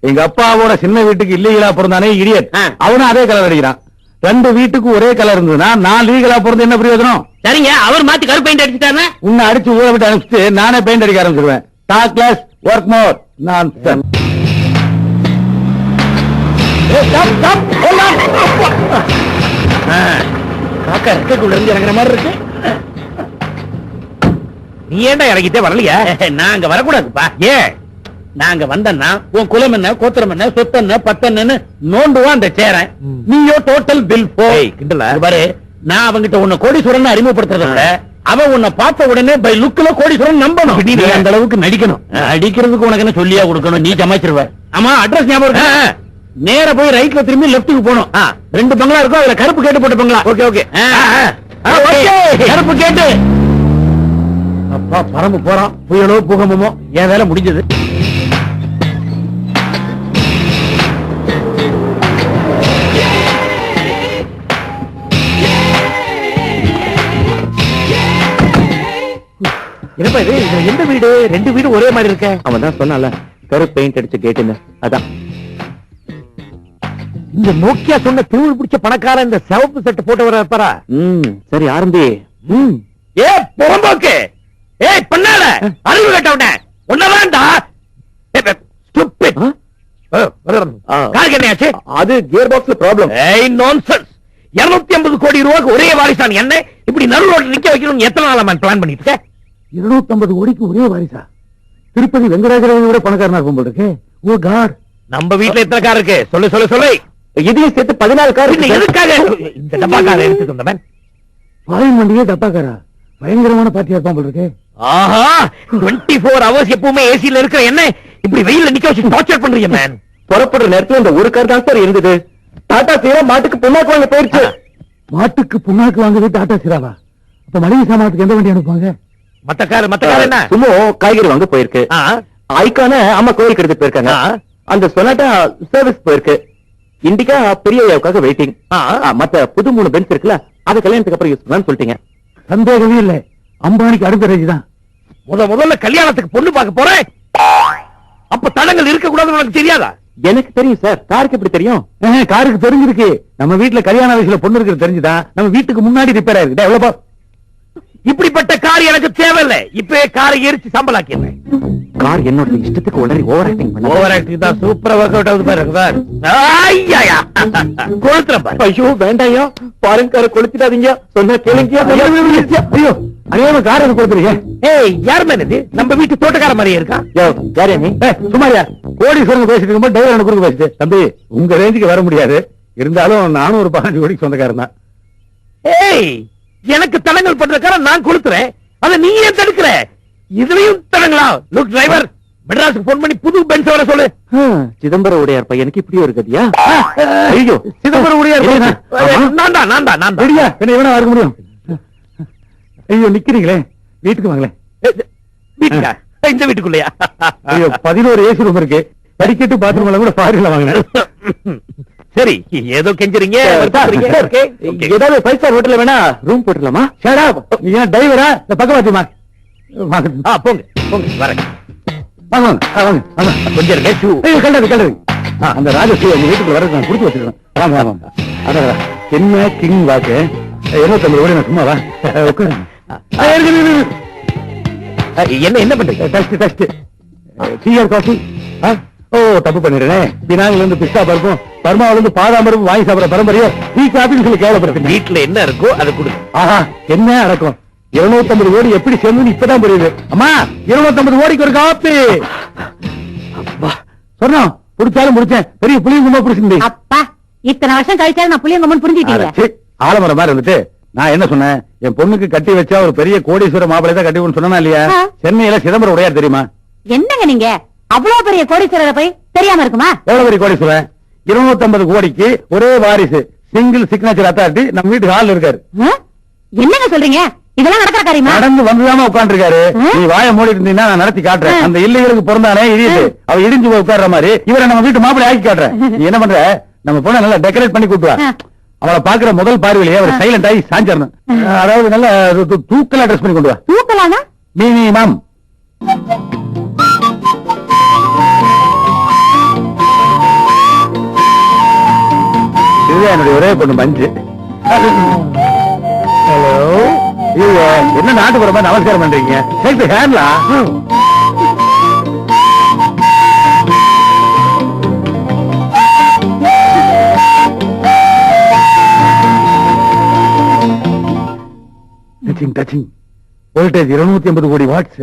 எங்க அப்பாவோட சின்ன வீட்டுக்கு இல்லீகலா பிறந்தானே இடியட், அவனும் அதே கலர் அடிக்கிறான். ரெண்டு வீட்டுக்கு ஒரே கலர் இருந்ததுன்னா நான் லீகலா பிறந்து என்ன பிரயோஜனம்? சரிங்க, அவர் மாத்தி கருப்பு பெயிண்ட் அடிச்சுட்டாருன்னா உன்னை அடிச்சு ஊற விட்டு அனுப்பிச்சு நானே பெயிண்ட் அடிக்க ஆரம்பிச்சிருவேன். Talk less, work more. நான் காக்கா ரெக்கைக்குள்ள இருந்து இறங்குற மாதிரி இருக்கு. நீ ஏன்டா இறங்கிட்டே வரலையா? நாங்க வரக்கூடாதுப்பா. ஏன்? நாங்க வந்தோம்னா உன் குலம் என்ன, கோத்திரம் என்ன, சொத்து என்ன, பத்தன்னு நோண்டுவான் அந்த சேரன். நீயோ டோட்டல் பில் கிண்டலா பாரு. நான் அவங்கிட்ட உன்னை கோடீஸ்வரன் அறிமுகப்படுத்துறத விட அவன் உன்னை பார்த்த உடனே பை லுக்ல கோடீஸ்வரன் நம்பணும். நீ அந்த அளவுக்கு நடிக்கணும். அடிக்கிறதுக்கு உனக்கு என்ன சொல்லியா கொடுக்கணும்? நீ சமாளிச்சிருவ. ஆமா, அட்ரஸ் ஞாபகம் இருக்கா? நேர போய் ரைட்ல திரும்பி லெப்டுக்கு போகணும். 2 பங்களா இருக்கும், அதுல கருப்பு கேட்டு போட்ட பங்களா. Okay okay. கருப்பு கேட்டு. அப்பா பரம்பு போறான். புயலோ பூகம்பமோ என் வேலை முடிஞ்சது. என்னப்பா இது? எந்த வீடு? 2 வீடு ஒரே மாதிரி இருக்க. அவன் தான் சொன்னால கருப்பு பெயிண்ட் அடிச்ச கேட்டுன்னு. அதான் இந்த நோக்கியா சொன்ன திருவிழு பிடிச்ச பணக்காரன் இந்த சிவப்பு செட்டு போட்டு வர பாரா. சரி ஆரம்பி. ஏ புறம்போக்கு, ஏய் பண்ணால அறிவு கட்டவன ஒன்னதான்டா. காருக்கு என்னையாச்சு? அது கியர் பாக்ஸ்ல ப்ராப்ளம். ஏய் நான்சென்ஸ். 250 கோடி ரூபாய்க்கு ஒரே வாரிசான் என்ன இப்படி நடு ரோட்ல நிக்க வைக்கணும்னு எத்தனை நாளா நான் பிளான் பண்ணிட்டு இருக்கேன்? 250 கோடிக்கு ஒரே வாரிசா? திருப்பதி வெங்கடாஜலபதி விட பணக்காரனா இருக்கும் போல இருக்கு. ஓ காட். நம்ம வீட்டுல எத்தனை கார் இருக்கு? சொல்லு சொல்லு சொல்லு. இதையும் சேர்த்து 14 கார். எதுக்காக இந்த டப்பா காரை எடுத்துட்டு வந்தவன்? ஃபாரின் வண்டியே டப்பா காரா? பயங்கரமான பார்ட்டியா இருப்பான் போல இருக்கு. ஆஹா, 24 ஹவர்ஸ் எப்பவுமே ஏசில இருக்கிற என்ன இப்படி வெயில்ல நிக்க வச்சு டார்ச்சர் பண்றீங்க மேன். புறப்படுற நேரத்துல இந்த ஒரு கார் தான் சார் இருந்தது. டாடா சீரா மாட்டுக்கு புண்ணாக்கு வாங்க போயிருச்சு. மாட்டுக்கு புண்ணாக்கு வாங்குறது டாடா சிராவா? அப்ப மளிகை சாமானுக்கு எந்த வண்டி அனுப்புவாங்க? மத்த கார் என்ன? சும்மா காய்கறி வாங்க போயிருக்கு. ஐக்கான அம்மா கோயிலுக்கு எடுத்து போயிருக்காங்க. அந்த சொனாட்டா சர்வீஸ் போயிருக்கு. இண்டிகா பெரியவுக்காக வெயிட்டிங். மத்த புது 3 பென்ஸ் இருக்குல்ல, அது கல்யாணத்துக்கு அப்புறம் யூஸ் பண்ணலாம்னு சொல்லிட்டீங்க. சந்தேகமே இல்ல, அம்பானிக்கு அடுத்த ரேஞ்ச் தான். முதல்ல கல்யாணத்துக்கு பொண்ணு பார்க்க போறேன். அப்ப தடங்கள் இருக்க கூடாதுன்னு உனக்கு தெரியாதா? எனக்கு தெரியும் சார். காருக்கு எப்படி தெரியும்? காருக்கு தெரிஞ்சிருக்கு. நம்ம வீட்டுல கல்யாண வயசுல பொண்ணு இருக்கிறது தெரிஞ்சுதான் நம்ம வீட்டுக்கு முன்னாடி ரிப்பேர் ஆயிருக்கு. எவ்வளவு? இப்படிப்பட்ட கார் எனக்கு தேவையில்லை. இப்பவே காரை எரிச்சு சம்பளாக்கிறேன். கார் என்னோட இஷ்டத்துக்கு உடனே ஓவர் ஆக்டிங் பண்ண. ஓவர் ஆக்டிங் தான் சூப்பரா ஒர்க் அவுட் ஆகுது பாரு சார். ஐயா கொளுத்துறேன் பாரு. ஐயோ வேண்டாயா, பாருங்க காரை கொளுத்திடாதீங்க. சொன்ன கேளுங்க. ஐயோ அறியாம காரை கொடுத்துருங்க. ஏய் யார் மேன் இது? நம்ம வீட்டு தோட்டக்கார மாதிரியே இருக்கான். யாரே நீ? சுமாரியா கோடீஸ்வரன் பேசிட்டு இருக்கும்போது டிரைவர் எனக்கு கொடுக்க வச்சு. தம்பி உங்க ரேஞ்சுக்கு வர முடியாது, இருந்தாலும் நானும் ஒரு 15 கோடிக்கு சொந்தக்காரன் தான். ஏய் எனக்கு தடங்கள் பண்றதுக்கார நான் கொடுத்துறேன், அத நீ ஏன் தடுக்கிற? இதுலயும் தடங்களா? லுக் டிரைவர், மெட்ராஸுக்கு போன் பண்ணி புது பென்ஸ் வர சொல்லு. சிதம்பரம் உடையார் பையனுக்கு இப்படி ஒரு கதியா? ஐயோ சிதம்பரம் உடையார் நான் தான் ரெடியா? என்ன இவனா வர முடியும்? ஐயோ நிக்கிறீங்களே, வீட்டுக்கு வாங்களேன். வீட்டுக்கா? இந்த வீட்டுக்குள்ளயா? ஐயோ 11 ஏசி ரூம் இருக்கு. படிக்கட்டு பாத்ரூம் எல்லாம் கூட ஃபாரின்ல வாங்கினேன். சரி ஏதோ கெஞ்சுறீங்க. ஏதாவது 5 ஸ்டார் ஹோட்டல்ல வேணா ரூம் போட்டுடலாமா? Shut up. நீ ஏன் டிரைவரா? இந்த பக்கவாத்தியமா? போங்க போங்க வரேன். வாங்க வாங்க வாங்க. கொஞ்சம் இருங்க. ஐயோ கண்டது. அந்த ராஜஸ்ரீ உங்க வீட்டுக்கு வரது நான் கொடுத்து வச்சிருக்கேன். வாங்க வாங்க. அதான் என்ன கிங் வாக்கு 250 கோடி. நான் சும்மா வா உட்காருங்க. என்ன பண்றீங்க? Test டீயர் coffee. ஓ தப்பு பண்ணிடுறேன். பினாங்கில இருந்து பிஸ்தா பருப்பும் பர்மாவில இருந்து பாதாம் பருப்பும் வாங்கி சாப்பிட பரம்பரையோ டீ காஃபின்னு சொல்லி கேவலப்படுத்து. வீட்டுல என்ன இருக்கோ அதை கொடு. ஆஹா என்ன அடக்கம். 250 கோடி எப்படி சேர்ந்து இப்பதான் புரியுது. அம்மா 250 கோடிக்கு ஒரு காப்பி. சொன்னோம் புடிச்சாலும் முடிச்சேன். பெரிய புளியும் கும்பா பிடிச்சிருந்தீங்க. அப்பா இத்தனை வருஷம் கழிச்சா நான் புளியங்கம்மன் புரிஞ்சுட்டீங்க. ஆலமரம் மாதிரி இருந்துட்டு நான் என்ன சொன்னேன், என் பொண்ணுக்கு கட்டி வச்சா ஒரு பெரிய கோடீஸ்வர மாப்பிள்ளை தான் கட்டி சொன்னா இல்லையா? சென்னையில சிதம்பரம் உடையார் தெரியுமா? என்னங்க நீங்க அவ்வளவு பெரிய கோடீஸ்வரரை போய் தெரியாம இருக்குமா? எவ்வளவு பெரிய கோடீஸ்வரன்? 250 கோடிக்கு ஒரே வாரிசு, சிங்கிள் சிக்னேச்சர் அத்தாரிட்டி நம்ம வீட்டு ஹால் இருக்காரு. என்னங்க சொல்றீங்க? இதெல்லாம் நடக்கிற காரியமா? நடந்து வந்துதாம உட்கார்ந்து இருக்காரு. நீ வாயை மூடி இருந்தீங்கன்னா நான் நடத்தி காட்டுறேன். அந்த இல்லைகளுக்கு பிறந்தானே இடியுது, அவ இடிஞ்சு போய் உட்கார்ற மாதிரி இவரை நம்ம வீட்டு மாப்பிள்ளை ஆக்கி காட்டுறேன். நீ என்ன பண்ற, நம்ம பொண்ணை நல்லா டெக்கரேட் பண்ணி கூட்டுவா. அவளை பாக்குற முதல் பார்வையிலேயே அவர் சைலண்ட் ஆகி சாஞ்சிடணும். அதாவது நல்ல தூக்கலா ட்ரெஸ் பண்ணி கொண்டு வா. தூக்கலானா? மினிமம். இதுதான் என்னுடைய ஒரே பொண்ணு மஞ்சு. ஹலோ, என்ன நாட்டுப்புறமா நமஸ்காரம் பண்றீங்க? ஷேக் தி ஹேண்ட்லா. டச்சிங் வோல்டேஜ் 250 கோடி வாட்ஸ்.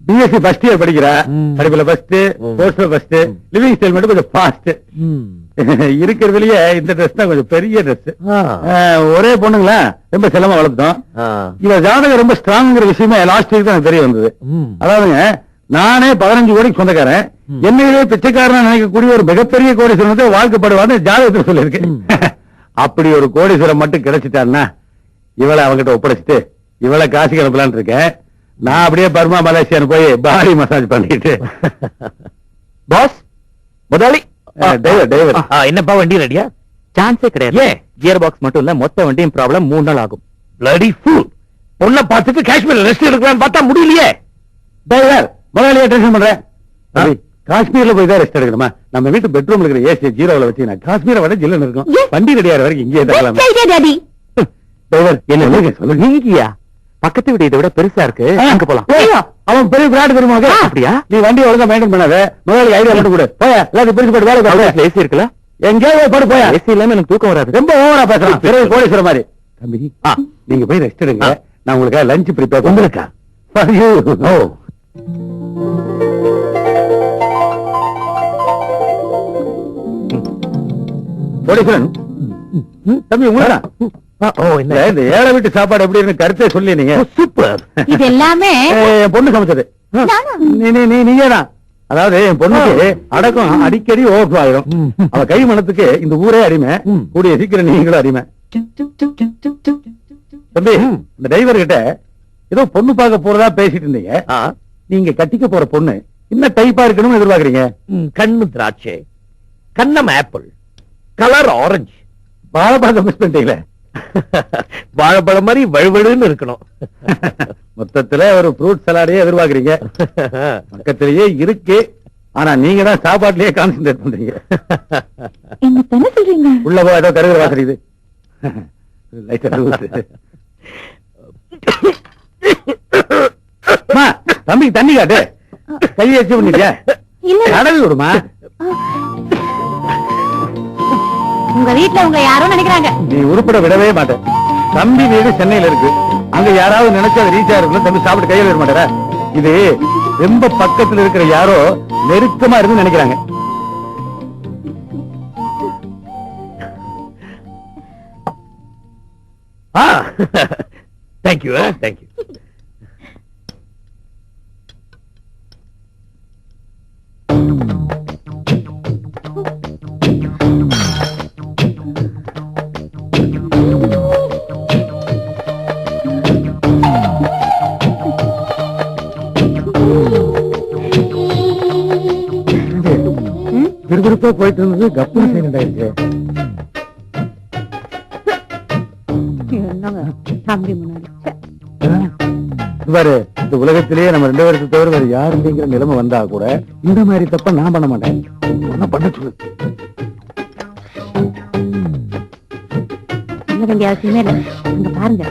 பிஎஸ்சி ஃபர்ஸ்ட் இயர் படிக்கிறா. படிப்புல ஃபர்ஸ்ட், கோர்ஸ்ல ஃபர்ஸ்ட், லிவிங் ஸ்டைல் மட்டும் கொஞ்சம் ஃபாஸ்ட். இருக்கிறதுலயே இந்த ட்ரெஸ் தான் கொஞ்சம் பெரிய ட்ரெஸ். ஒரே பொண்ணுங்களா, ரொம்ப செல்லமா வளர்த்தோம். இவ ஜாதகம் ரொம்ப ஸ்ட்ராங்கிற விஷயமே லாஸ்ட் வீக் தான் எனக்கு தெரிய வந்தது. அதாவதுங்க, நானே 15 கோடிக்கு சொந்தக்காரன், என்னையே பிச்சைக்காரன் நினைக்கக்கூடிய ஒரு மிகப்பெரிய கோடீஸ்வரன் வாழ்க்கைப்படுவான்னு ஜாதகத்தில் சொல்லியிருக்கு. அப்படி ஒரு கோடீஸ்வரன் மட்டும் கிடைச்சிட்டான்னா இவளை அவங்கிட்ட ஒப்படைச்சிட்டு இவளை காசுக்கு அனுப்பலான் இருக்கேன். நான் அப்படியே பர்மா மலேசியான்னு போய் பாடி மசாஜ் பண்ணிட்டு. பாஸ், முதலாளி, டிரைவர் என்னப்பா வண்டி ரெடியா? சான்ஸே கிடையாது. கியர் பாக்ஸ் மட்டும் இல்ல, மொத்த வண்டியும் ப்ராப்ளம். 3 நாள் ஆகும். Bloody fool. பொண்ணை பார்த்துட்டு காஷ்மீர்ல ரெஸ்ட் எடுக்கலான்னு பார்த்தா முடியலையே. டிரைவர், முதலாளியா டென்ஷன் பண்றேன். காஷ்மீர்ல போய் தான் ரெஸ்ட் எடுக்கணுமா? நம்ம வீட்டு பெட்ரூம்ல இருக்கிற ஏசி ஜீரோல வச்சு நான் காஷ்மீரை விட ஜில்லுன்னு இருக்கும். வண்டி ரெடியார வரைக்கும் இங்கே தரலாம். டிரைவர், என்ன சொல்லுங்க. நீங்கயா பக்கத்து வீடு இதை விட பெருசா இருக்கு, அங்க போலாம். அவன் பெரிய பிராட் தெரியுமா? அப்படியா? நீ வண்டி ஒழுங்கா மெயின்டைன் பண்ணாத. முதலாளி ஐடியா மட்டும் கொடு. போயா, எல்லாத்தையும் பிரிச்சு போட்டு வேலை பாரு. ஏசி இருக்குல்ல? எங்கேயோ போடு போயா. ஏசி இல்லாம எனக்கு தூக்கம் வராது. ரொம்ப ஓவரா பேசலாம். பெரிய கோடீஸ்வரர் மாதிரி. தம்பி, நீங்க போய் ரெஸ்ட் எடுங்க. நான் உங்களுக்கு லஞ்ச் ப்ரிப்பேர். உங்களுக்கா? கோடீஸ்வரன் தம்பி, உங்களா? இந்த ஏழை வீட்டு சாப்பாடு எப்படி இருக்கு கருத்தை சொல்லி நீங்க. சூப்பர். இது எல்லாமே என் பொண்ணு சமைச்சது. நீங்கதான். அதாவது என் பொண்ணுக்கு அடக்கம் அடிக்கடி ஓவர் ஆயிரும். அவ கை மனத்துக்கு இந்த ஊரே அடிமை. கூடிய சீக்கிரம் நீங்களும் அடிமை. தம்பி, இந்த டிரைவர் கிட்ட ஏதோ பொண்ணு பார்க்க போறதா பேசிட்டு இருந்தீங்க. நீங்க கட்டிக்க போற பொண்ணு என்ன டைப்பா இருக்கணும்னு எதிர்பார்க்கறீங்க? கண்ணு திராட்சை, கண்ணம் ஆப்பிள், கலர் ஆரஞ்சு. வாழைப்பழத்தை மிஸ் பண்ணிட்டீங்களே. வாழைப்பழம் மாதிரி வழுவழுன்னு இருக்கணும். மொத்தத்துல ஒரு ஃப்ரூட் சலாடையே எதிர்பார்க்கறீங்க. பக்கத்திலேயே இருக்கு, ஆனா நீங்க தான் சாப்பாட்டுலயே கான்சென்ட்ரேட் பண்றீங்க. என்ன சொல்றீங்க? உள்ள போ, ஏதோ கருகிற வாசனை இது. தம்பிக்கு தண்ணி காட்டு. கையை வச்சு பண்ணிட்டியா? கடல் விடுமா? உங்க வீட்டுல உங்க யாரும் நினைக்கிறாங்க. நீ உருப்பட விடவே மாட்டேன். தம்பி வீடு சென்னையில இருக்கு. அங்க யாராவது நினைச்சா ரீச் ஆயிருக்கும். தம்பி சாப்பிட்டு கையில வர மாட்டாரா? இது ரொம்ப பக்கத்துல இருக்கிற யாரோ நெருக்கமா இருக்குன்னு நினைக்கிறாங்க. Thank you, thank you. விறுவிறுப்பா போயிட்டு இருந்தது கப்புன்னு சைலண்ட் ஆயிடுச்சு. தம்பி முன்னாடி பாரு, இந்த உலகத்திலேயே நம்ம 2 பேருக்கு தவிர வேற யாருங்கிற நிலைமை வந்தா கூட இந்த மாதிரி தப்ப நான் பண்ண மாட்டேன். ஒன்னும் பண்ண சொல்லு. சொல்ல வேண்டிய அவசியமே இல்லை. அங்க பாருங்க.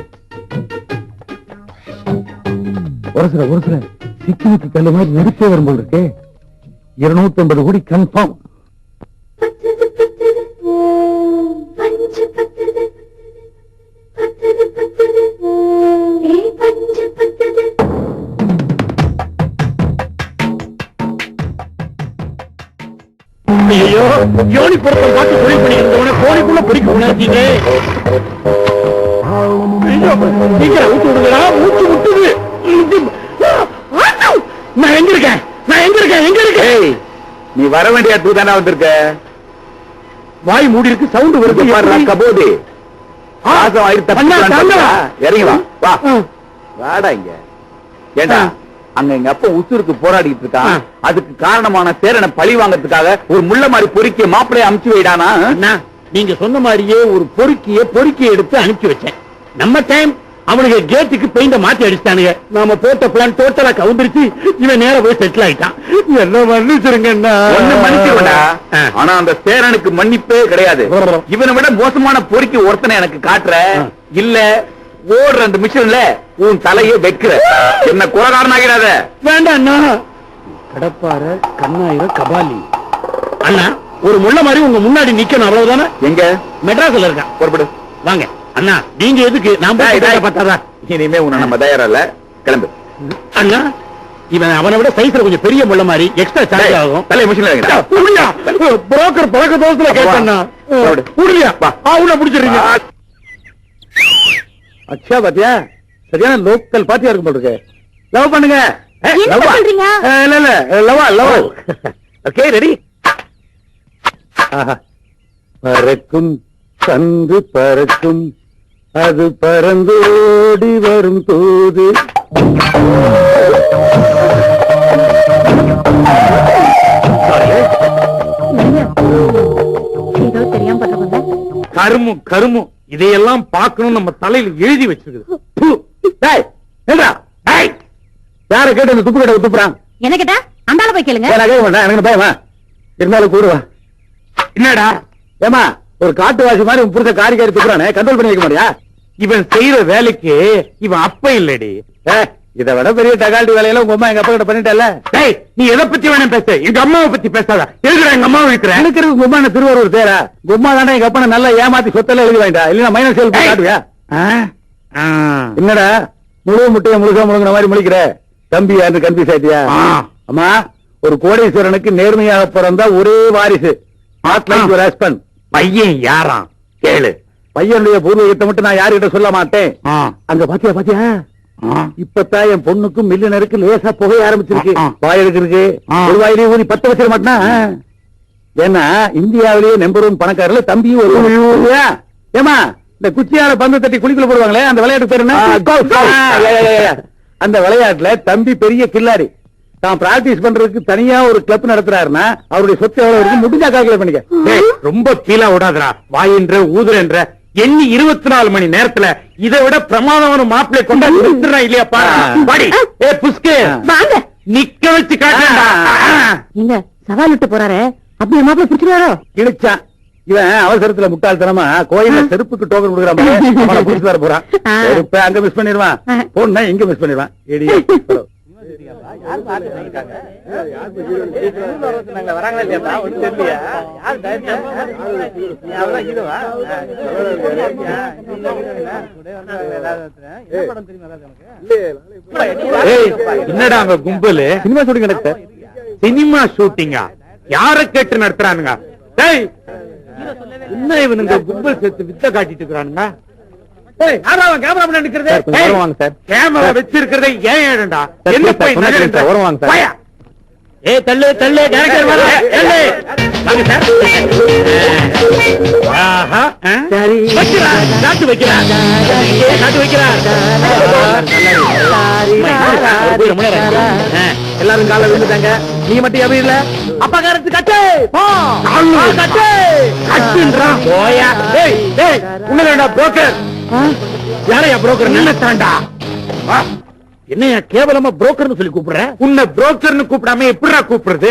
ஒரு சில சிக்கிக்கு கல்லு மாதிரி நெருப்பே வரும்போது இருக்கு. 250 கோடி கன்ஃபார்ம். ஐயோ யோனி பொருத்தம் பார்த்து தொழில் பண்ணியிருந்தவன கோழிக்குள்ள பொறிக்க உணர்த்தீங்க. சீக்கிரம் ஊத்து விடுங்களா, மூச்சு விட்டுது. நான் எங்க இருக்கேன், நான் எங்க இருக்கேன், எங்க இருக்கேன்? நீ வர வேண்டிய இடத்துக்கு தானே வந்திருக்க. வாய் மூடி இருக்கு, சவுண்ட் வருது. கபோதி இறங்கி வா, வாடா இங்க. ஏண்டா அங்க எங்க அப்பா உசுருக்கு போராடிட்டு இருக்கான். அதுக்கு காரணமான சேரனை பழி வாங்கறதுக்காக ஒரு முள்ள மாதிரி பொறுக்கிய மாப்பிளைய அனுப்பிச்சு வைடானா? நீங்க சொன்ன மாதிரியே ஒரு பொறுக்கிய எடுத்து அனுப்பிச்சு வச்சேன். நம்ம டைம் அவனுக்கு கேட்டுக்கு பெயிண்ட மாத்தி அடிச்சிட்டானுங்க. நாம போட்ட பிளான் டோட்டலா கவுந்துருச்சு. இவன் நேர போய் செட்டில் ஆயிட்டான். என்ன மன்னிச்சிருங்கண்ணா. ஒண்ணு மன்னிச்சிருக்கா. ஆனா அந்த சேரனுக்கு மன்னிப்பே கிடையாது. இவனை விட மோசமான பொறுக்கி ஒருத்தனை எனக்கு காட்டுற இல்ல ஓடுற அந்த மிஷின்ல உன் தலையை வைக்கிற. என்ன குலகாரன் ஆகிறாத. வேண்டாம் கடப்பார கண்ணாயிரம் கபாலி. அண்ணா ஒரு முள்ள மாதிரி உங்க முன்னாடி நிக்கணும், அவ்வளவுதானே? எங்க? மெட்ராஸ்ல இருக்கான். புறப்படு. வாங்க அண்ணா. நீங்க எதுக்கு? நான் பார்த்தாதா? இனிமே உன்னை நம்ம தயாரா இல்ல, கிளம்பு. அண்ணா இவன் அவனை விட சைஸ்ல கொஞ்சம் பெரிய முள்ள மாதிரி, எக்ஸ்ட்ரா சார்ஜ் ஆகும். தலை மிஷின்ல புரோக்கர் பழக்க தோசத்துல கேட்டா உள்ள பிடிச்சிருங்க. அச்சா பாத்தியா, சரியான லோக்கல் பாத்தியா இருக்கும் போல இருக்கு. லவ் பண்ணுங்க. Okay ready. பறக்கும் சந்து பறக்கும், அது பறந்து ஓடி வரும் தூது. கருமு கருமு இதையெல்லாம் பார்க்கணும், நம்ம தலையில எழுதி வச்சிருக்குது. யார கேட்டு அந்த துப்பு கட்ட துப்புறான்? என்ன கேட்டா அந்தால போய் கேளுங்க. எனக்கு பயமா இருந்தாலும் கூடுவா. என்னடா ஏமா ஒரு காட்டுவாசி மாதிரி புரிஞ்ச காரி துப்புறானே, கண்ட்ரோல் பண்ணி வைக்க மாட்டியா? இவன் செய்யற வேலைக்கு இவன் அப்ப இல்லடி. இதை விட பெரிய டகால்டி வேலையில உங்க அம்மா எங்க அப்பா கிட்ட பண்ணிட்டல. நீ எதை பத்தி வேணா பேச, எங்க அம்மாவை பத்தி பேசாத. எழுதுற எங்க அம்மாவை இருக்கிறேன். எனக்கு உங்க அம்மா திருவாரூர் தேரா. உங்க அம்மா தானே எங்க அப்பா நல்லா ஏமாத்தி சொத்தெல்லாம் எழுதி வாங்கிட்டா. இல்ல மைனஸ் சேல் காட்டுவியா? என்னடா முழு முட்டையை முழுசா முழுங்கின மாதிரி முழிக்கிற? தம்பி யாரு கன்ஃபியூஸ் ஆயிட்டியா? அம்மா ஒரு கோடீஸ்வரனுக்கு நேர்மையாக பிறந்தா ஒரே வாரிசு. பையன் யாராம் கேளு. பையனுடைய பூர்வீகத்தை மட்டும் நான் யாருகிட்ட சொல்ல மாட்டேன். அங்க பாத்தியா பாத்தியா, இப்பதான் என் பொண்ணுக்கும் மில்லியனருக்கு லேசா புகைய ஆரம்பிச்சிருக்கு. வாய் எடுக்கிறதுக்கு ஒரு வாயிலே ஊதி 10 வச்சிட மாட்டா. ஏன்னா இந்தியாவிலேயே நம்பர் 1 பணக்காரர்ல தம்பியும் ஒரு. ஏமா இந்த குச்சியால பந்து தட்டி குளிக்குள்ள போடுவாங்களே, அந்த விளையாட்டு பேரு என்ன? அந்த விளையாட்டுல தம்பி பெரிய கில்லாடி. தான் பிராக்டிஸ் பண்றதுக்கு தனியா ஒரு கிளப் நடத்துறாருன்னா அவருடைய சொத்து எவ்வளவு இருக்கு முடிஞ்சா கால்குலேட் பண்ணிக்க. ரொம்ப கீழா விடாதரா. வாயின்ற ஊதுரன்ற எண்ணி 24 மணி நேரத்துல இதை விட பிரமாதமான மாப்பிள்ளை கொண்டாடி நிறுத்துறா இல்லையா? பாடி ஏ புஸ்கே வாங்க நிக்க வச்சு காட்டுறா. நீங்க சவால் விட்டு போறாரு, அப்படி மாப்பிள்ளை பிடிச்சிருவாரோ? கிழிச்சான். இவன் அவசரத்துல முட்டாள்தனமா கோயில செருப்புக்கு டோக்கன் கொடுக்குறான். புடிச்சு வர போறான். செருப்ப அங்க மிஸ் பண்ணிடுவான், பொண்ணை இங்க மிஸ் பண்ணிடுவான். என்னடா அங்க கும்பல் சினிமா ஷூட்டிங் நடத்த? சினிமா ஷூட்டிங்கா? யார கேட்டு நடத்துறானுங்க? என்ன இவனுங்க கும்பல் சேர்த்து வித்த காட்டிட்டு இருக்கிறானுங்க? கேமரா வச்சிருக்கிறதை ஏன் ஏடா? என்ன போய் ஏ தள்ளு தள்ளு எல்லாரும் கால விழுந்துட்டாங்க. நீ மட்டும் எப்படி இல்ல? அப்பா காரத்து கட்டு உன்னடா புரோக்கர். யாரையா புரோக்கர்? நினைத்தாண்டா. என்னையா கேவலமா புரோக்கர்னு சொல்லி கூப்பிடுற? உன்னை புரோக்கர்னு கூப்பிடாம எப்படிடா கூப்பிடுறது?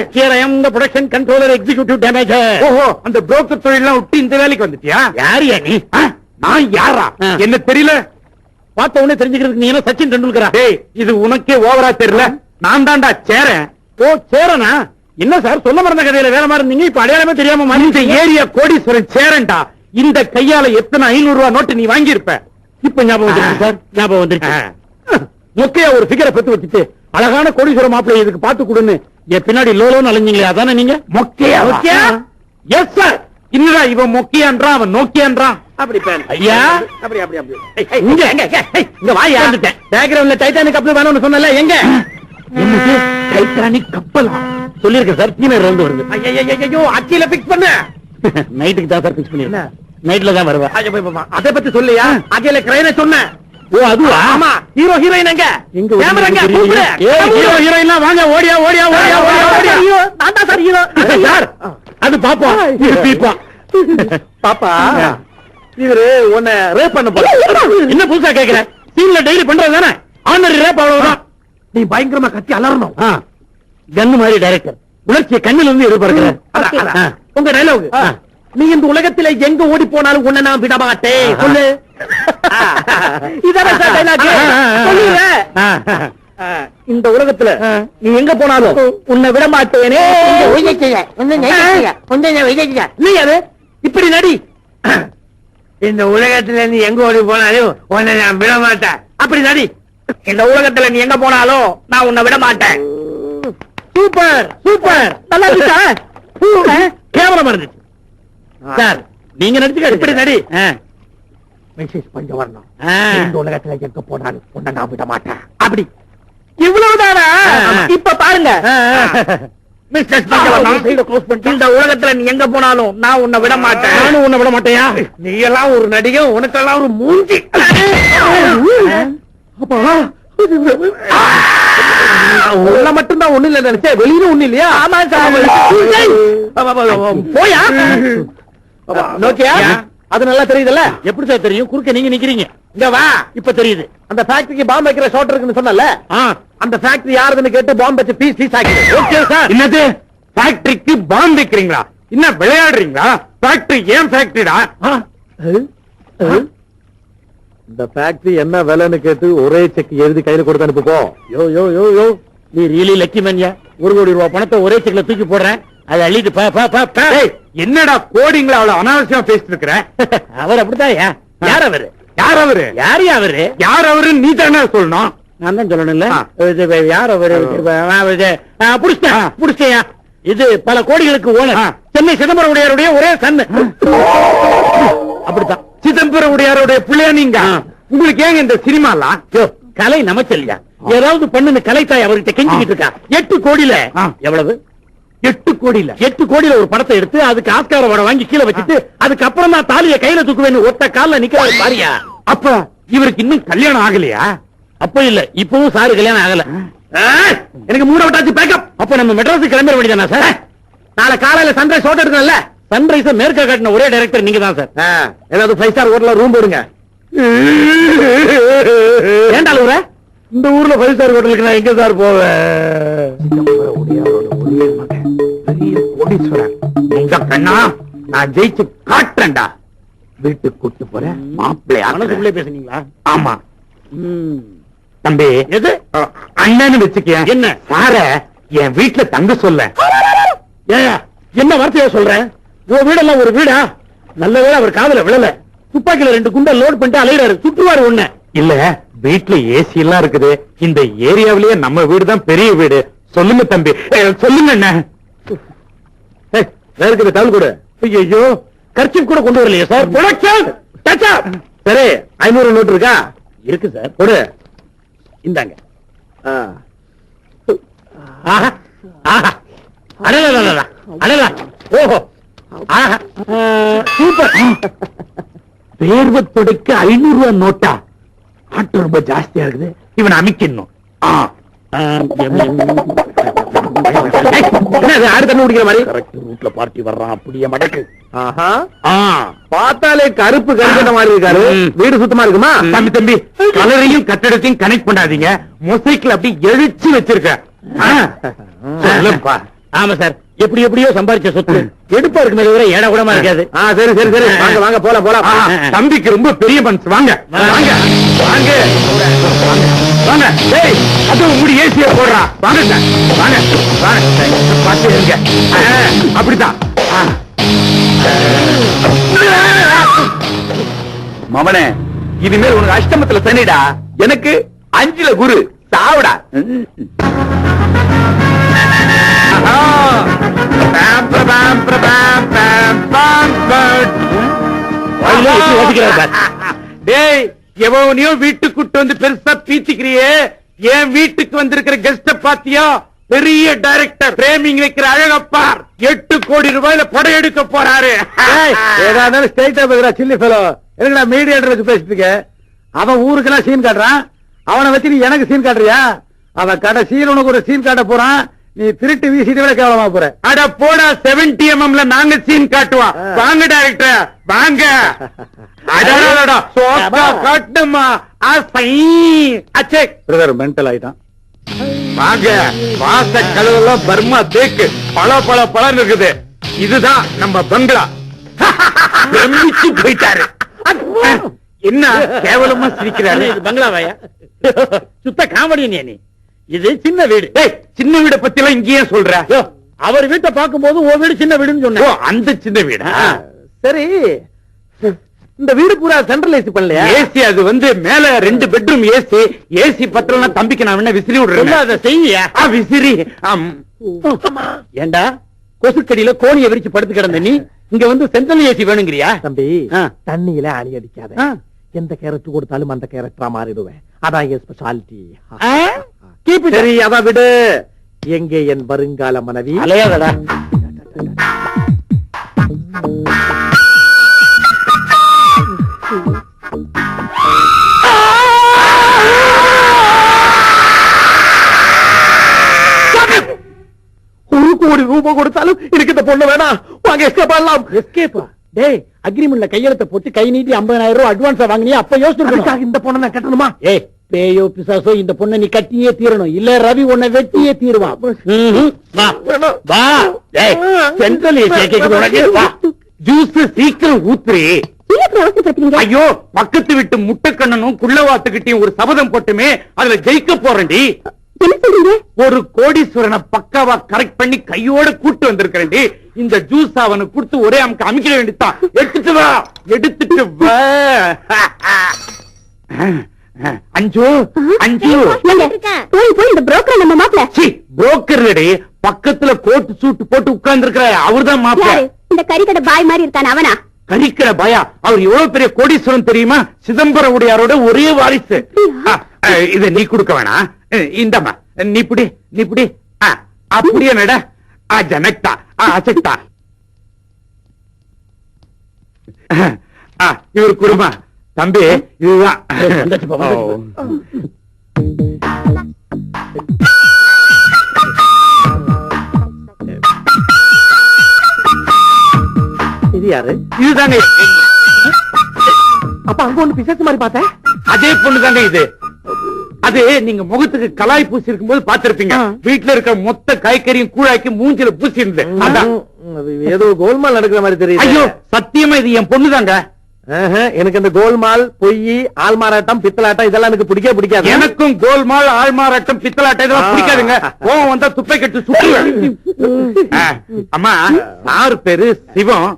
Production controller executive damage. ஓஹோ, அந்த புரோக்கர் தொழிலாம் விட்டு இந்த வேலைக்கு வந்துட்டியா? யாரியா நீ? நான் யாரா? என்ன தெரியல? பார்த்த உடனே தெரிஞ்சுக்கிறதுக்கு நீ என்ன சச்சின் டெண்டுல்கரா? இது உனக்கே ஓவரா தெரியல. நான் தான்டா சேரன். ஓ சேரனா? என்ன சார் சொல்ல மறந்த கதையில வேற மாதிரி இருந்தீங்க, இப்ப அடையாளமே தெரியாம இந்த ஏரியா கோடீஸ்வரன் சேரன்டா. இந்த கையால எத்தனை 500 ரூபாய் நோட்டு நீ வாங்கி இருப்ப. இப்ப ஞாபகம் வந்துருக்கு சார், ஞாபகம் வந்துருக்கு. மொக்கையா ஒரு ஃபிகரை பெத்து வச்சுட்டு அழகான கோடீஸ்வர மாப்பிள்ளை இதுக்கு பாத்து கொடுன்னு என் பின்னாடி லோலோன்னு அலைஞ்சீங்களே அதானே நீங்க மொக்கையா மொக்கையா எஸ் சார் இன்னடா இவன் மொக்கையான்றான் அவன் நோக்கியான்றான் அப்படி ஐயா அப்படி அப்படி அப்படி இங்க இங்க வாயா வந்துட்டேன் பேக்ரவுண்ட்ல டைட்டானிக் கப்பல் வேணும்னு சொன்னல எங்க என்னது டைட்டானிக் கப்பல் சொல்லிருக்கேன் சார் கீழே வந்து வருது ஐயோ அக்கில பிக்ஸ் பண்ண நைட்டுக்கு தான் சார் பிக்ஸ் பண்ணிருக்கேன் நைட்ல தான் வருவா அதை பத்தி சொல்லியா அகில கிரைன சொன்னேன் ஓ அதுவா ஆமா ஹீரோ ஹீரோயின் எங்க கேமரா எங்க கூப்பிடு ஹீரோ ஹீரோயின்லாம் வாங்க ஓடியா ஓடியா ஓடியா ஓடியா ஐயோ நான் தான் சார் ஹீரோ சார் அது பாப்பா இது பீப்பா பாப்பா இவரு உன்னை ரேப் பண்ண போற என்ன புதுசா கேக்குற சீன்ல டெய்லி பண்றது தானே ஆர்டினரி ரேப் அவ்வளவுதான் நீ பயங்கரமா கத்தி அலறணும் கன்னு மாதிரி டைரக்டர் உணர்ச்சியை கண்ணில இருந்து எதிர்பார்க்கிற உங்க டைலாக் நீ இந்த உலகத்திலே எங்க ஓடி போனாலும் உன்னை நான் விட மாட்டேன் சொல்லு இதான சார் டைலாக் சொல்லுங்க இந்த உலகத்துல நீ எங்க போனாலும் உன்னை விட மாட்டேனே நீ அது இப்படி நடி இந்த உலகத்துல நீ எங்க ஓடி போனாலும் உன்னை நான் விட மாட்டேன் அப்படி நடி இந்த உலகத்துல நீ எங்க போனாலும் நான் உன்னை விட மாட்டேன் சூப்பர் சூப்பர் நல்லா இருக்கா கேமரா மறந்துச்சு சார் நீங்க நடிச்சுக்க இப்படி நடி மெசேஜ் கொஞ்சம் வரணும் இந்த உலகத்துல எங்க போனாலும் உன்னை நான் விட மாட்டேன் அப்படி இவ்வளவுதானா இப்ப பாருங்க இந்த உலகத்துல நீ எங்க போனாலும் நான் உன்னை விட மாட்டேன் நானும் உன்னை விட மாட்டேயா நீ எல்லாம் ஒரு நடிகை உனக்கெல்லாம் ஒரு மூஞ்சி உள்ள மட்டும்தான் ஒண்ணு இல்ல நினைச்சேன் வெளியில ஒண்ணு இல்லையா ஆமா போயா நோக்கியா அது நல்லா தெரியுதுல்ல எப்படி சார் தெரியும் குறுக்க நீங்க நிக்கிறீங்க இங்க வா இப்ப தெரியுது அந்த ஃபேக்டரிக்கு பாம்பு வைக்கிற ஷாட் இருக்குன்னு சொன்னல அந்த ஃபேக்டரி யாருன்னு கேட்டு பாம்பு வச்சு பீஸ் பீஸ் ஆக்கி ஓகே சார் என்னது ஃபேக்டரிக்கு பாம்பு வைக்கிறீங்களா என்ன விளையாடுறீங்களா ஃபேக்டரி ஏன் ஃபேக்டரிடா இந்த ஃபேக்டரி என்ன விலைன்னு கேட்டு ஒரே செக் எழுதி கையில கொடுத்து அனுப்புப்போ யோ யோ யோ யோ நீ ரியலி லக்கி மேன்யா 1 கோடி ரூபாய் பணத்தை ஒரே செக்ல தூக்கி போடுறேன் அதை அள்ளிட்டு என்னடா கோடிங்களா அவ்வளவு அனாவசியமா பேசிட்டு இருக்கிற அவர் அப்படித்தான் யார் அவரு யார் அவரு யார் அவரு யார் அவரு நீ தானே சொல்லணும் நான் தான் சொல்லணும்ல யார் அவரு புடிச்சேன் இது பல கோடிகளுக்கு ஓனர் சென்னை சிதம்பரம் உடையாருடைய ஒரே சன் அப்படித்தான் சிதம்பரம் உடையாருடைய பிள்ளையா நீங்க உங்களுக்கு ஏங்க இந்த சினிமாலாம் கலை நமச்சல்யா ஏதாவது பண்ணுன்னு கலைத்தாய் அவர்கிட்ட கெஞ்சிக்கிட்டு இருக்கா 8 கோடியில எவ்வளவு 8 கோடியில ஒரு படத்தை எடுத்து அதுக்கு ஆஸ்கார் அவார்டு வாங்கி கீழே வச்சுட்டு அதுக்கப்புறம் தான் தாலியை கையில தூக்குவேன்னு ஒத்த கால்ல நிக்கிற பாரியா அப்ப இவருக்கு இன்னும் கல்யாணம் ஆகலையா அப்ப இல்ல இப்பவும் சாரு கல்யாணம் ஆகல எனக்கு 3 வட்டாச்சு பேக்கப் அப்ப நம்ம மெட்ராஸுக்கு கிளம்பிட வேண்டியதானா சார் நாளை காலையில சன்ரைஸ் ஹோட்டல் இருக்குல்ல சன்ரைஸ மேற்க காட்டின ஒரே டைரக்டர் நீங்க தான் சார் ஏதாவது 5 ஸ்டார் ஹோட்டல்ல ரூம் போடுங்க ஏண்டால ஊர இந்த ஊர்ல 5 ஸ்டார் ஹோட்டலுக்கு நான் எங்க சார் போவேன் பெரிய கோடீஸ்வரன் உங்க கண்ணா நான் ஜெயிச்சு காட்டுறேன்டா வீட்டுக்கு கூட்டு போறேன் மாப்பிள்ளை மனசுக்குள்ளே பேசுனீங்களா ஆமா தம்பி எது அண்ணன்னு வச்சுக்க என்ன சார என் வீட்டுல தங்க சொல்ல என்ன வார்த்தையா சொல்றேன் உன் வீடெல்லாம் ஒரு வீடா நல்ல வேளை அவர் காதுல விழல துப்பாக்கில 2 குண்டை லோட் பண்ணிட்டு அலையிறாரு சுற்றுவாரு ஒண்ணு இல்ல வீட்டுல ஏசி எல்லாம் இருக்குது இந்த ஏரியாவிலேயே நம்ம வீடு தான் பெரிய வீடு சொல்லுங்க தம்பி சொல்லுங்க என்ன வேற தவள் கூட ஐயோ கர்ச்சிப் கூட கொண்டு வரலையே சார் ப்ரொடக்ஷன் சரி 500 நோட்டு இருக்கா இருக்கு சார் கொடு இந்தாங்க அடலா ஓஹோ சூப்பர் வேர்வை துடைக்க 500 ரூபாய் நோட்டா ஆட்டோ ரொம்ப ஜாஸ்தியா இருக்குது இவன் அமைக்கணும் குடிக்கிற மாதிரி ரூட்ல பார்ட்டி வர்றான் அப்படியே மடக்கு பார்த்தாலே கருப்பு கருக்கிற மாதிரி இருக்காரு வீடு சுத்தமா இருக்குமா தம்பி தம்பி கலரையும் கட்டடத்தையும் கனெக்ட் பண்ணாதீங்க மொசைக்கில் அப்படி எழுச்சி வச்சிருக்க ஆமா சார் எப்படி எப்படியோ சம்பாதிச்ச சொத்து எடுப்பா இருக்குமே தவிர ஏடா கூடமா இருக்காது சரி சரி சரி வாங்க வாங்க போலாம் போலாம் தம்பிக்கு ரொம்ப பெரிய மனசு வாங்க வாங்க வாங்க வாங்க டேய் அதுவும் முடி ஏசியா போடுறா வாங்க வாங்க வாங்க பார்த்து இருங்க அப்படித்தான் மவனே இனிமேல் உனக்கு அஷ்டமத்துல சனிடா எனக்கு 5ல குரு சாவுடா. டேய், எவனையோ வீட்டுக்கு வந்து பெருசா பீத்திக்கிறியே, என் வீட்டுக்கு வந்திருக்கிற கெஸ்ட பாத்தியா? பெரிய டைரக்டர், பிரேமிங் வைக்கிற அழகப்பார் 8 கோடி ரூபாயில படையெடுக்க போறாரு. ஏதாவது ஸ்டேட்டா பேசுறா சில்லி ஃபெலோ. எதுக்குடா மீடியேட்டர் வச்சு பேசிட்டு இருக்க? அவன் ஊருக்கெல்லாம் சீன் காட்டுறான், அவனை வச்சு நீ எனக்கு சீன் காட்டுறியா? அவன் கடைசியில் உனக்கு ஒரு சீன் காட்ட போறான், நீ திருட்டு வீசிட்டு விட கேவலமா போற. அட போடா, 70 mm நாங்க சீன் காட்டுவோம். வாங்க டைரக்டர் வாங்க. காட்டுமா மென்டல் ஆயிட்டான். வாங்க, வாச கதவெல்லாம் பர்மா தேக்கு பல பல பலன் இருக்குது. இதுதான் நம்ம பங்களா. பிரமிச்சு போயிட்டாரு. என்ன கேவலமா சிரிக்கிறாரு? பங்களாவாயா? சுத்த காமெடி நீ. இது சின்ன வீடு. சின்ன வீட பத்தி எல்லாம் இங்கேயே சொல்ற? அவர் வீட்டை பார்க்கும்போது ஓ வீடு சின்ன வீடுன்னு சொன்ன. அந்த சின்ன வீடு சரி. இந்த வீடு பூரா சென்ட்ரல் ஏசி பண்ணலையா? ஏசி அது வந்து மேல 2 பெட்ரூம் ஏசி. ஏசி பத்தலன்னா தம்பிக்கு நான் என்ன விசிறி விடுறேன். அதை செய்ய விசிறி. ஏண்டா கொசுக்கடியில கோணியை விரிச்சு படுத்து கிடந்த நீ இங்க வந்து சென்ட்ரல் ஏசி வேணுங்கிறியா? தம்பி, தண்ணியில அணி அடிக்காத. எந்த கேரக்டர் கொடுத்தாலும் அந்த கேரக்டரா மாறிடுவேன். அதான் என் ஸ்பெஷாலிட்டி. சரி, அதான் விடு. எங்கே என் வருங்கால மனைவி? அலையாதடா. கோடி ரூபாய் கொடுத்தாலும் எனக்கு இந்த பொண்ணு வேணாம். வாங்க எஸ்கேப் ஆகலாம். எஸ்கேப்பா? டேய், அக்ரிமெண்ட்ல கையெழுத்த போட்டு கை நீட்டி 50,000 ரூபாய் அட்வான்ஸா வாங்கினியா? அப்ப யோசிச்சிருக்கணும். இந்த பொண்ணை நான் கட்டணுமா? ஏய் பேயோ பிசாசோ, இந்த பொண்ணை நீ கட்டியே தீரணும். இல்ல ரவி உன்னை வெட்டியே தீருவான். வா. சென்ட்ரல் ஜூஸ் சீக்கிரம் ஊத்துறே. ஐயோ, பக்கத்து விட்டு முட்டைக்கண்ணனும் குள்ளவாத்துக்கிட்டையும் ஒரு சபதம் போட்டுமே, அதுல ஜெயிக்க போறேன்டி. ஒரு கோடீஸ்வரனை பக்காவா கரெக்ட் பண்ணி கையோட கூட்டு வந்திருக்கிறேன்டி. இந்த ஜூஸ் அவனுக்கு கொடுத்து ஒரே அமுக்கு அமைக்க வேண்டியதான். எடுத்துட்டு வா, எடுத்துட்டு வா. அஞ்சு அஞ்சு போய் இந்த புரோக்கர் நம்ம மாப்பிள. புரோக்கர் பக்கத்துல கோட்டு சூட்டு போட்டு உட்கார்ந்து இருக்கிற அவர்தான் மாப்பிள. இந்த கறிக்கடை பாய் மாதிரி இருக்கான அவனா? கறிக்கடை பாயா? அவர் எவ்வளவு பெரிய கோடீஸ்வரன் தெரியுமா? சிதம்பரம் உடையாரோட ஒரே வாரிசு. இத நீ கொடுக்க வேணாம். இந்தம்மா நீ புடி, நீ புடி. அப்படியே நட. ஜனக்தா அச்சக்தா. இவர் குடும்பம் தம்பி இதுதான். இது யாரு? இதுதாங்க. அப்ப அங்க ஒண்ணு பிசாசு மாதிரி பார்த்தேன். அதே பொண்ணு தாங்க இது. அது நீங்க முகத்துக்கு கலாய் பூசி இருக்கும் போது பாத்திருப்பீங்க. வீட்டுல இருக்கிற மொத்த காய்கறியும் கூழாக்கி மூஞ்சில பூசி இருந்தது. ஏதோ கோல்மால் நடக்கிற மாதிரி தெரியும். ஐயோ சத்தியமா இது என் பொண்ணு தாங்க. எனக்கு இந்த கோல்மால், பொய், ஆள்மாராட்டம், பித்தலாட்டம் இதெல்லாம் எனக்கு பிடிக்காது. எனக்கும் கோல்மால், ஆள்மாராட்டம், பித்தலாட்டம் இதெல்லாம் பிடிக்காதுங்க. கோவம் வந்தா துப்பை கட்டு சுற்றுவேன். அம்மா, சார் பேரு சிவம்,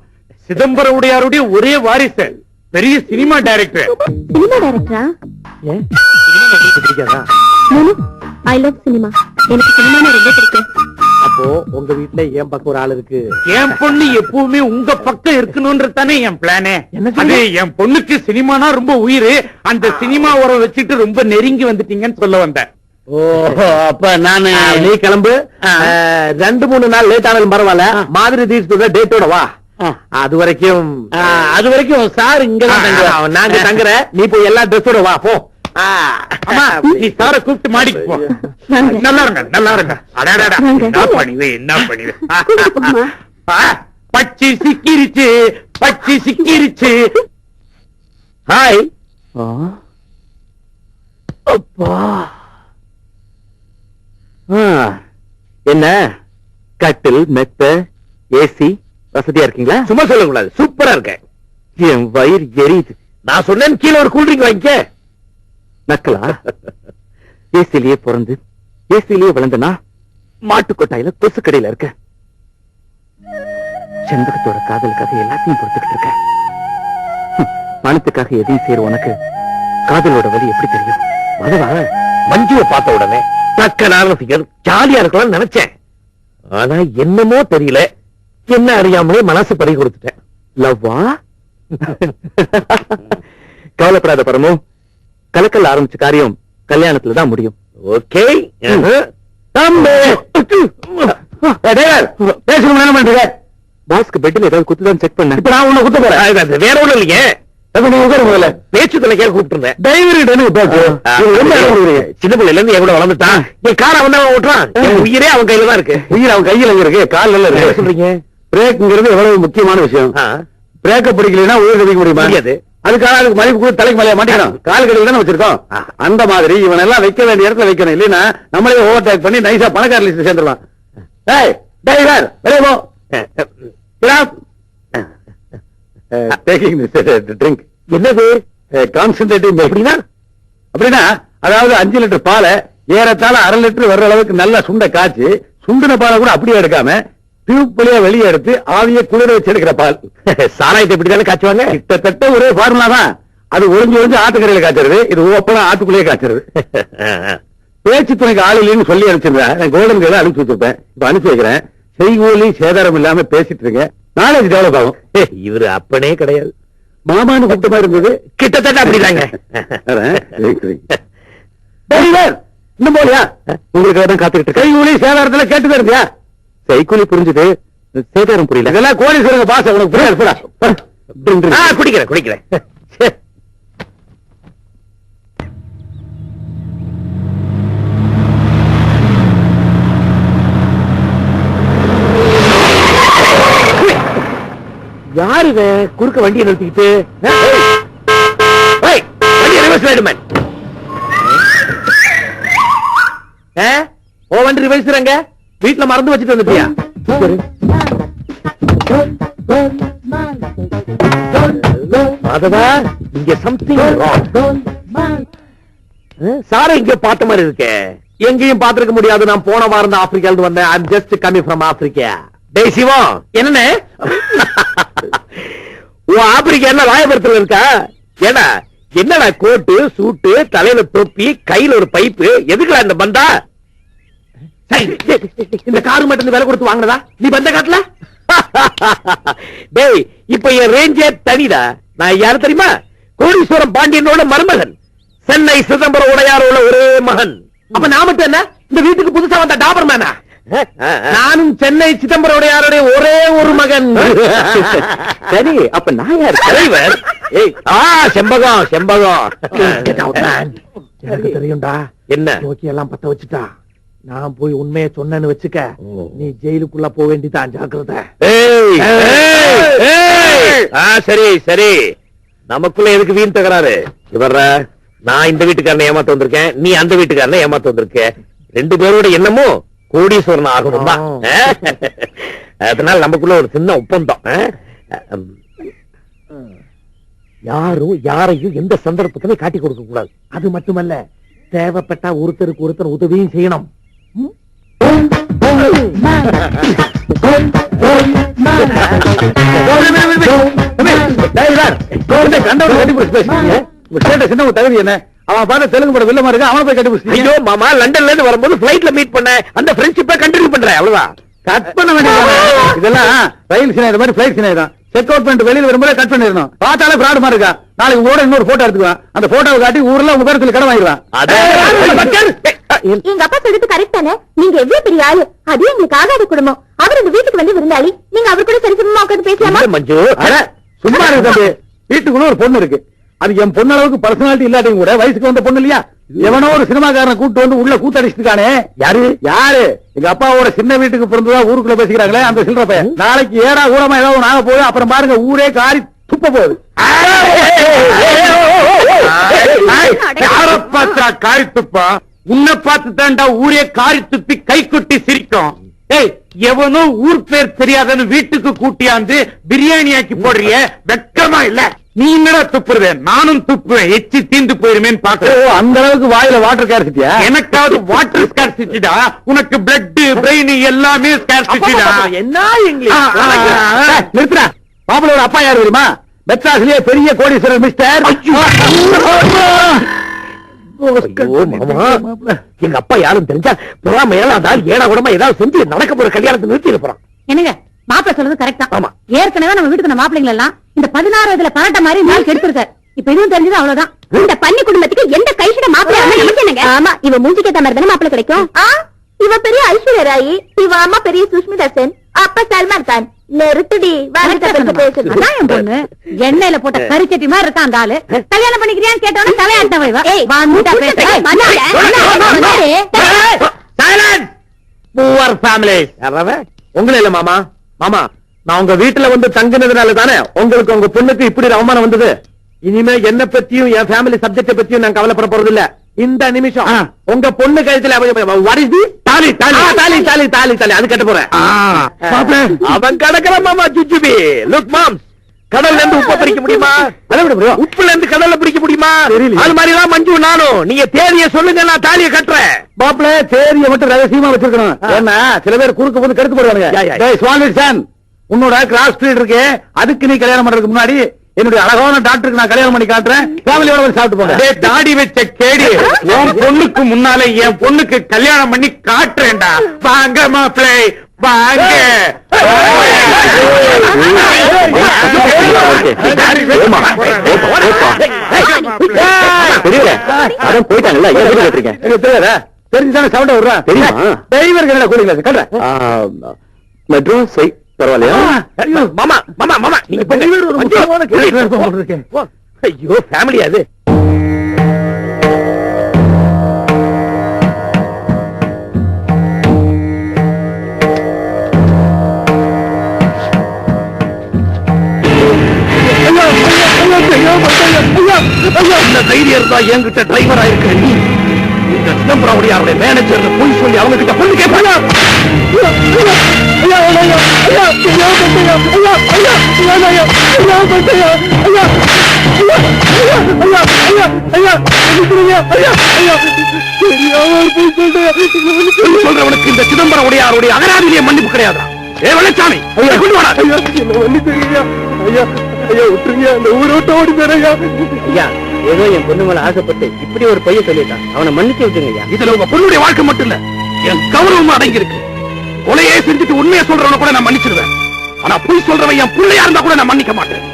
சிதம்பரம் உடையாருடைய ஒரே வாரிசு, பெரிய சினிமா டைரக்டர். சினிமா டைரக்டரா? பிடிக்காதா? I love cinema. எனக்கு சினிமா ரொம்ப பிடிக்கும். அப்போ உங்க வீட்டுல என் பக்கம் ஒரு ஆள் இருக்கு. என் பொண்ணு எப்பவுமே உங்க பக்கம் இருக்கணும்ன்றதானே என் பிளானே. அது என் பொண்ணுக்கு சினிமானா ரொம்ப உயிர். அந்த சினிமா உரம் வச்சுட்டு ரொம்ப நெருங்கி வந்துட்டீங்கன்னு சொல்ல வந்தேன். ஓஹோ, அப்ப நானு நீ கிளம்பு. 2-3 நாள் லேட் ஆனாலும் பரவாயில்ல. மாதிரி தீர்த்து டேட்டோட வா. அது வரைக்கும் சார் இங்கதான் நாங்க தங்குற. நீ போய் எல்லா ட்ரெஸ்ஸோட வா போ. நீ சார கூப்பிட்டு மாடிக்கு போ. நல்லா இருங்க, நல்லா இருங்க. என்ன பண்ணிது பச்சி சிக்கிருச்சு, பச்சி சிக்கிருச்சு. ஹாய். அப்பா என்ன கட்டில், மெத்த, ஏசி வசதியா இருக்கீங்களா? சும்மா சொல்ல கூடாது, சூப்பரா இருக்க. என் வயிறு எரியுது. நான் சொன்னேன் கீழே ஒரு கூல்ட்ரிங்க் வாங்கிக்க. நக்கலா? ஏசிலேயே பிறந்து ஏசிலேயே வளர்ந்தனா மாட்டுக்கொட்டாயில கொசு கடையில இருக்க. செண்பகத்தோட காதலுக்காக எல்லாத்தையும் பொறுத்துக்கிட்டு இருக்க. பணத்துக்காக எதையும் சேரும் உனக்கு காதலோட வலி எப்படி தெரியும்? வளவா மஞ்சுவை பார்த்த உடனே தக்கனான ஃபிகர், ஜாலியா இருக்கலாம்னு நினைச்சேன். ஆனா என்னமோ தெரியல, என்ன அறியாமலே மனசு பறி கொடுத்துட்டேன். லவ்வா? கவலைப்படாத பரமு, கலக்கல் ஆரம்பிச்ச காரியம் கல்யாணத்துல தான் முடியும். ஓகே பாஸ்க்கு பெட்டில் ஏதாவது குத்துதான் செக் பண்ண. இப்ப நான் உன்னை குத்த போறேன். வேற ஒண்ணும் இல்லையே, பேச்சுக்களை கேட்க கூப்பிட்டு சின்ன பிள்ளைல இருந்து எவ்வளவு வளர்ந்துட்டான். என் காரை வந்து அவன் ஓட்டுறான். உயிரே அவன் கையில தான் இருக்கு. உயிர் அவன் கையில இருக்கு, கால் இருக்கு. சொல்றீங்க பிரேக்ங்கிறது எவ்வளவு முக்கியமான விஷயம். பிரேக்க பிடிக்கலன்னா உயிர் கழிக்க முடியுமா? முடியாது. அதுக்காக அதுக்கு மதிப்பு கூட தலைக்கு மேலே மாட்டிக்கணும். கால் கடையில் தானே வச்சிருக்கோம். அந்த மாதிரி இவன் எல்லாம் வைக்க வேண்டிய இடத்துல வைக்கணும். இல்லைன்னா நம்மளே ஓவர்டேக் பண்ணி நைஸா பணக்கார லிஸ்ட் சேர்ந்துடலாம். டிரைவர் வெளியே போ. ட்ரிங்க் என்னது? கான்சென்ட்ரேட்டிவ். அப்படின்னா அதாவது 5 லிட்டர் பாலை ஏறத்தாழ 1/2 லிட்டர் வர்ற அளவுக்கு நல்லா சுண்ட காய்ச்சி, சுண்டின பாலை கூட அப்படியே எடுக்காம டியூப் வழியா வெளியே எடுத்து ஆவிய குளிர வச்சு எடுக்கிற பால். சாராயத்தை இப்படிதானே காய்ச்சுவாங்க. கிட்டத்தட்ட ஒரே ஃபார்முலா தான். அது ஒளிஞ்சு ஆட்டுக்கரையில காய்ச்சறது, இது ஓப்பனா ஆட்டுக்குள்ளேயே காய்ச்சறது. பேச்சு துணைக்கு ஆள் இல்லைன்னு சொல்லி அனுப்பிச்சிருந்தேன். நான் கோல்டன் கேர்ல அனுப்பிச்சு வச்சிருப்பேன். இப்ப அனுப்பிச்சு வைக்கிறேன். செய்கூலி சேதாரம் இல்லாம பேசிட்டு இருக்கேன். நாலேஜ் டெவலப் ஆகும். இவரு அப்பனே கிடையாது, மாமான்னு கூப்பிட்ட மாதிரி இருந்தது. கிட்டத்தட்ட அப்படிதாங்க. இன்னும் போலியா? உங்களுக்கு தான் காத்துக்கிட்டு. செய்கூலி சேதாரத்துல கேட்டுதான் இருந்தியா? செய்கூலி புரிஞ்சுது, சேதாரம் புரியல. இதெல்லாம் கோடீஸ்வரங்க பாச உனக்கு புரியாது. குடிக்கிறேன் குடிக்கிறேன். யாரு குறுக்க வண்டியை நிறுத்திக்கிட்டு? வண்டி ரிவைஸ்ங்க வீட்டுல மறந்து வச்சுட்டு வந்துட்டியா? இங்க சம்திங் சார இங்க பார்த்த மாதிரி இருக்கே. எங்கேயும் பார்த்திருக்க முடியாது. நான் போன வாரம் தான் ஆப்பிரிக்கால இருந்து வந்தேன். I'm just coming from Africa. டேய் சிவம், என்னன்னு உன் ஆப்பிரிக்கா என்ன ராயபுரத்துல இருக்கா? ஏடா என்னடா கோட்டு சூட்டு, தலையில தொப்பி, கையில ஒரு பைப்பு, எதுக்குடா இந்த பந்தா? இந்த காரு மட்டும் விலை கொடுத்து வாங்கினதா நீ பந்த காட்டல? டேய் இப்ப என் ரேஞ்சே தனிடா. நான் யாரு தெரியுமா? கோடீஸ்வரம் பாண்டியனோட மருமகன், சென்னை சிதம்பரம் உடையாரோட ஒரே மகன். அப்ப நான் மட்டும் என்ன இந்த வீட்டுக்கு புதுசா வந்த டாபர் மேனா? நானும் சென்னை சிதம்பரம் உடையாருடைய ஒரே ஒரு மகன். சரி அப்ப நான் யார்? தலைவர். செம்பகம் செம்பகம். எனக்கு தெரியும்டா. என்ன நோக்கி எல்லாம் பத்த வச்சுட்டா. நான் போய் உண்மையை சொன்னேன்னு வச்சுக்க, நீ ஜெயிலுக்குள்ள போக வேண்டியதான். ஜாக்கிரதை. சரி சரி, நமக்குள்ள எதுக்கு வீண் தகராறு? இவர நான் இந்த வீட்டுக்காரனை ஏமாத்த வந்திருக்கேன், நீ அந்த வீட்டுக்காரனை ஏமாத்த வந்திருக்க. 2 பேரோட எண்ணமும் கோடீஸ்வரன் ஆகணும் தான். அதனால நமக்குள்ள ஒரு சின்ன ஒப்பந்தம். யாரும் யாரையும் எந்த சந்தர்ப்பத்திலுமே காட்டி கொடுக்க கூடாது. அது மட்டுமல்ல, தேவைப்பட்டா ஒருத்தருக்கு ஒருத்தர் உதவியும் செய்யணும். சின்ன தகுதி என்ன? அவன் பார்த்த தெலுங்கு படம் வில்லமா இருக்கு, அவனை போய் கண்டுபிடிச்சு. ஐயோ மாமா, லண்டன்ல இருந்து வரும்போது பிளைட்ல மீட் பண்ண அந்த ஃப்ரெண்ட்ஷிப்பை கண்டினியூ பண்றேன். அவ்வளவுதான். கட் பண்ண வேண்டியது இதெல்லாம் ரயில் சினை, இந்த மாதிரி பிளைட் சினை தான். செக் அவுட் பண்ணிட்டு வெளியில வரும்போது கட் பண்ணிடணும். பார்த்தாலே ஃப்ராட் மாதிரி இருக்கா. நாளைக்கு உங்களோட இன்னொரு போட்டோ எடுத்துக்குவான். அந்த போட்டோவை காட்டி ஊர்ல உங்க பேரத்துல கடன் வாங்கிடுவான். எங்க அப்பா சொல்றது கரெக்ட் தானே? நீங்க எவ்வளவு பெரிய ஆளு, அது எங்களுக்கு ஆகாத குடும்பம். அவர் இந்த வீட்டுக்கு வந்து விருந்தாளி, நீங்க அவர் கூட சரிசமமா உட்காந்து பேசலாமா? மஞ்சு சும்மா இருக்கு. வீட்டுக்குள்ள ஒரு பொண்ணு இருக்கு. அது என் பொண்ணு அளவுக்கு பர்சனாலிட்டி இல்லாட்டையும் கூட வயசுக்கு வந்த பொண்ணு இல்லையா? எவனோ ஒரு சினிமாக்காரனை கூட்டு வந்து உள்ள கூத்தடிச்சுட்டானே. யாரு யாரு? எங்க அப்பாவோட சின்ன வீட்டுக்கு பிறந்ததா ஊருக்குள்ள பேசிக்கிறாங்களே அந்த சில்லற பையன். நாளைக்கு ஏடா கூடமா ஏதாவது நாங்க போய் அப்புறம் பாருங்க ஊரே காரி துப்ப போகுது. யார பார்த்தா காரி துப்பா? உன்னை பார்த்து தாண்டா ஊரே காரி துப்பி கை கொட்டி சிரிக்கும். ஏய், எவனோ ஊர் பேர் தெரியாதன்னு வீட்டுக்கு கூட்டியாந்து பிரியாணி ஆக்கி போடுறிய, வெக்கமா இல்ல? நீ என்னடா துப்புறத? நானும் துப்புவேன், எச்சி தீந்து போயிருமேன்னு பாக்க. அந்த அளவுக்கு வாயில வாட்டர் ஸ்கார்சிட்டியா? எனக்காவது வாட்டர் ஸ்கார்சிட்டிடா, உனக்கு பிளட் பிரெயின் எல்லாமே ஸ்கார்சிட்டிடா. என்ன இங்கிலீஷ்? நிறுத்துறா. பாப்பலோட அப்பா யாரு தெரியுமா? மெட்ராஸ்லயே பெரிய கோடீஸ்வரர் மிஸ்டர். எங்க அப்பா யாரும் தெரிஞ்சா பொறாமையால அதால் ஏடா கூடமா ஏதாவது செஞ்சு நடக்க போற கல்யாணத்தை நிறுத்தி இருப்பான். என்னங்க மாப்பிள்ள சொல்றது கரெக்ட் தான். ஆமா. ஏற்கனவே நம்ம வீட்டுக்கு மாப்பிள்ளைங்க எல்லாம் இந்த 16 வயதுல பரட்ட மாதிரி நாள் கெடுத்திருக்காரு. இப்ப இதுவும் தெரிஞ்சது அவ்வளவுதான். இந்த பன்னி குடும்பத்துக்கு எந்த கைஷட மாப்பிள்ளை? ஆமா, இவ மூஞ்சிக்கு ஏத்த மாதிரி தானே மாப்பிள்ளை கிடைக்கும். இவ பெரிய ஐஸ்வர்யா ராய், இவ அம்மா பெரிய சுஷ்மிதா சென், அப்பா சல்மான் கான். நெருத்துடி என் பொண்ணு எண்ணெயில போட்ட கறிச்சட்டி மாதிரி இருக்கான் அந்த ஆளு. கல்யாணம் பண்ணிக்கிறியான்னு கேட்டவன தலையாட்ட உங்கள இல்ல மாமா. மாமா, நான் உங்க வீட்டுல வந்து தங்கினதுனால தானே உங்களுக்கு உங்க பொண்ணுக்கு இப்படி அவமானம் வந்தது. இனிமே என்ன பத்தியும் என் ஃபேமிலி சப்ஜெக்ட பத்தியும் நான் கவலைப்பட போறது இல்ல. இந்த நிமிஷம் உங்க பொண்ணு கழுத்துல தாலி தாலி தாலி தாலி தாலி தாலி அது கட்ட போறேன். அவன் கடற்கரை மாமா சுச்சுபி. லுக் மாம்ஸ், கடல்ல இருந்து உப்ப பிடிக்க முடியுமா? உப்புல இருந்து கடல்ல பிடிக்க முடியுமா? அது மாதிரி தான் மஞ்சு நானும். நீங்க தேதிய சொல்லுங்க, நான் தாலியை கட்டுறேன். மாப்பிள்ள தேதியை மட்டும் ரகசியமா வச்சிருக்கணும். ஏன்னா சில பேர் குறுக்க வந்து கெடுத்து போடுவாங்க. சுவாமி சான், உன்னோட கிராஸ் ஸ்பீட் இருக்கு, அதுக்கு நீ கல்யாணம் பண்றதுக்கு முன்னாடி என்னுடைய அழகான டாக்டருக்கு நான் கல்யாணம் பண்ணி காட்டுறேன். ஃபேமிலியோட வந்து சாப்பிட்டு போங்க. தாடி வச்ச கேடி, உன் பொண்ணுக்கு முன்னாலே என் பொண்ணுக்கு கல்யாணம் பண்ணி காட்டுறேன்டா. வாங்க மாப்பிள்ளை வாங்க. தெரிஞ்சுதானே சவுண்ட விடுறேன். தெரியுமா? டிரைவருக்கு கூலிங் கட்டுறேன். மெட்ராஸ் பரவாயில்லையா? மாமா மாமா மாமா, ஐயோ ஃபேமிலி அது. தைரியம் இருந்தா என்கிட்ட டிரைவரா இருக்கு. இந்த சிதம்பரம் மேனேஜர் போய் சொல்லி அவங்க கிட்ட பொண்ணு கேட்பாங்க. சொல்றவனுக்கு இந்த சிதம்பரம் உடையாருடைய அகராதியிலே மன்னிப்பு கிடையாதா? ஏ வெள்ளச்சாமி, கொண்டு வாடா. ஏதோ என் பொண்ணு மேல ஆசைப்பட்டு இப்படி ஒரு பையன் சொல்லிட்டான். அவனை மன்னிச்சு விட்டுங்க. இதுல உங்க பொண்ணுடைய வாழ்க்கை மட்டும் இல்ல, என் கௌரவம் அடங்கி இருக்கு. கொலையே செஞ்சுட்டு உண்மையை சொல்றவன கூட நான் மன்னிச்சிருவேன். ஆனா பொய் சொல்றவன் என் பிள்ளையா இருந்தா கூட நான் மன்னிக்க மாட்டேன்.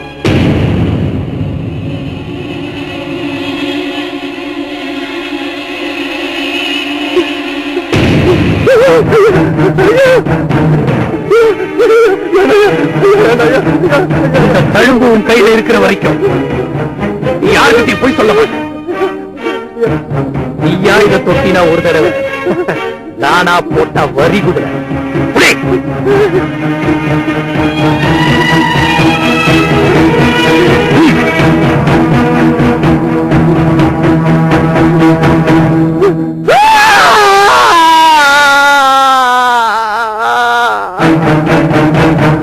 தழும்பு உன் கையில இருக்கிற வரைக்கும் நீ யாருக்கிட்டையும் போய் சொல்ல மாட்டேன். நீயா இதை தொட்டினா ஒரு தடவை, நானா போட்டா வரி குடுறேன்.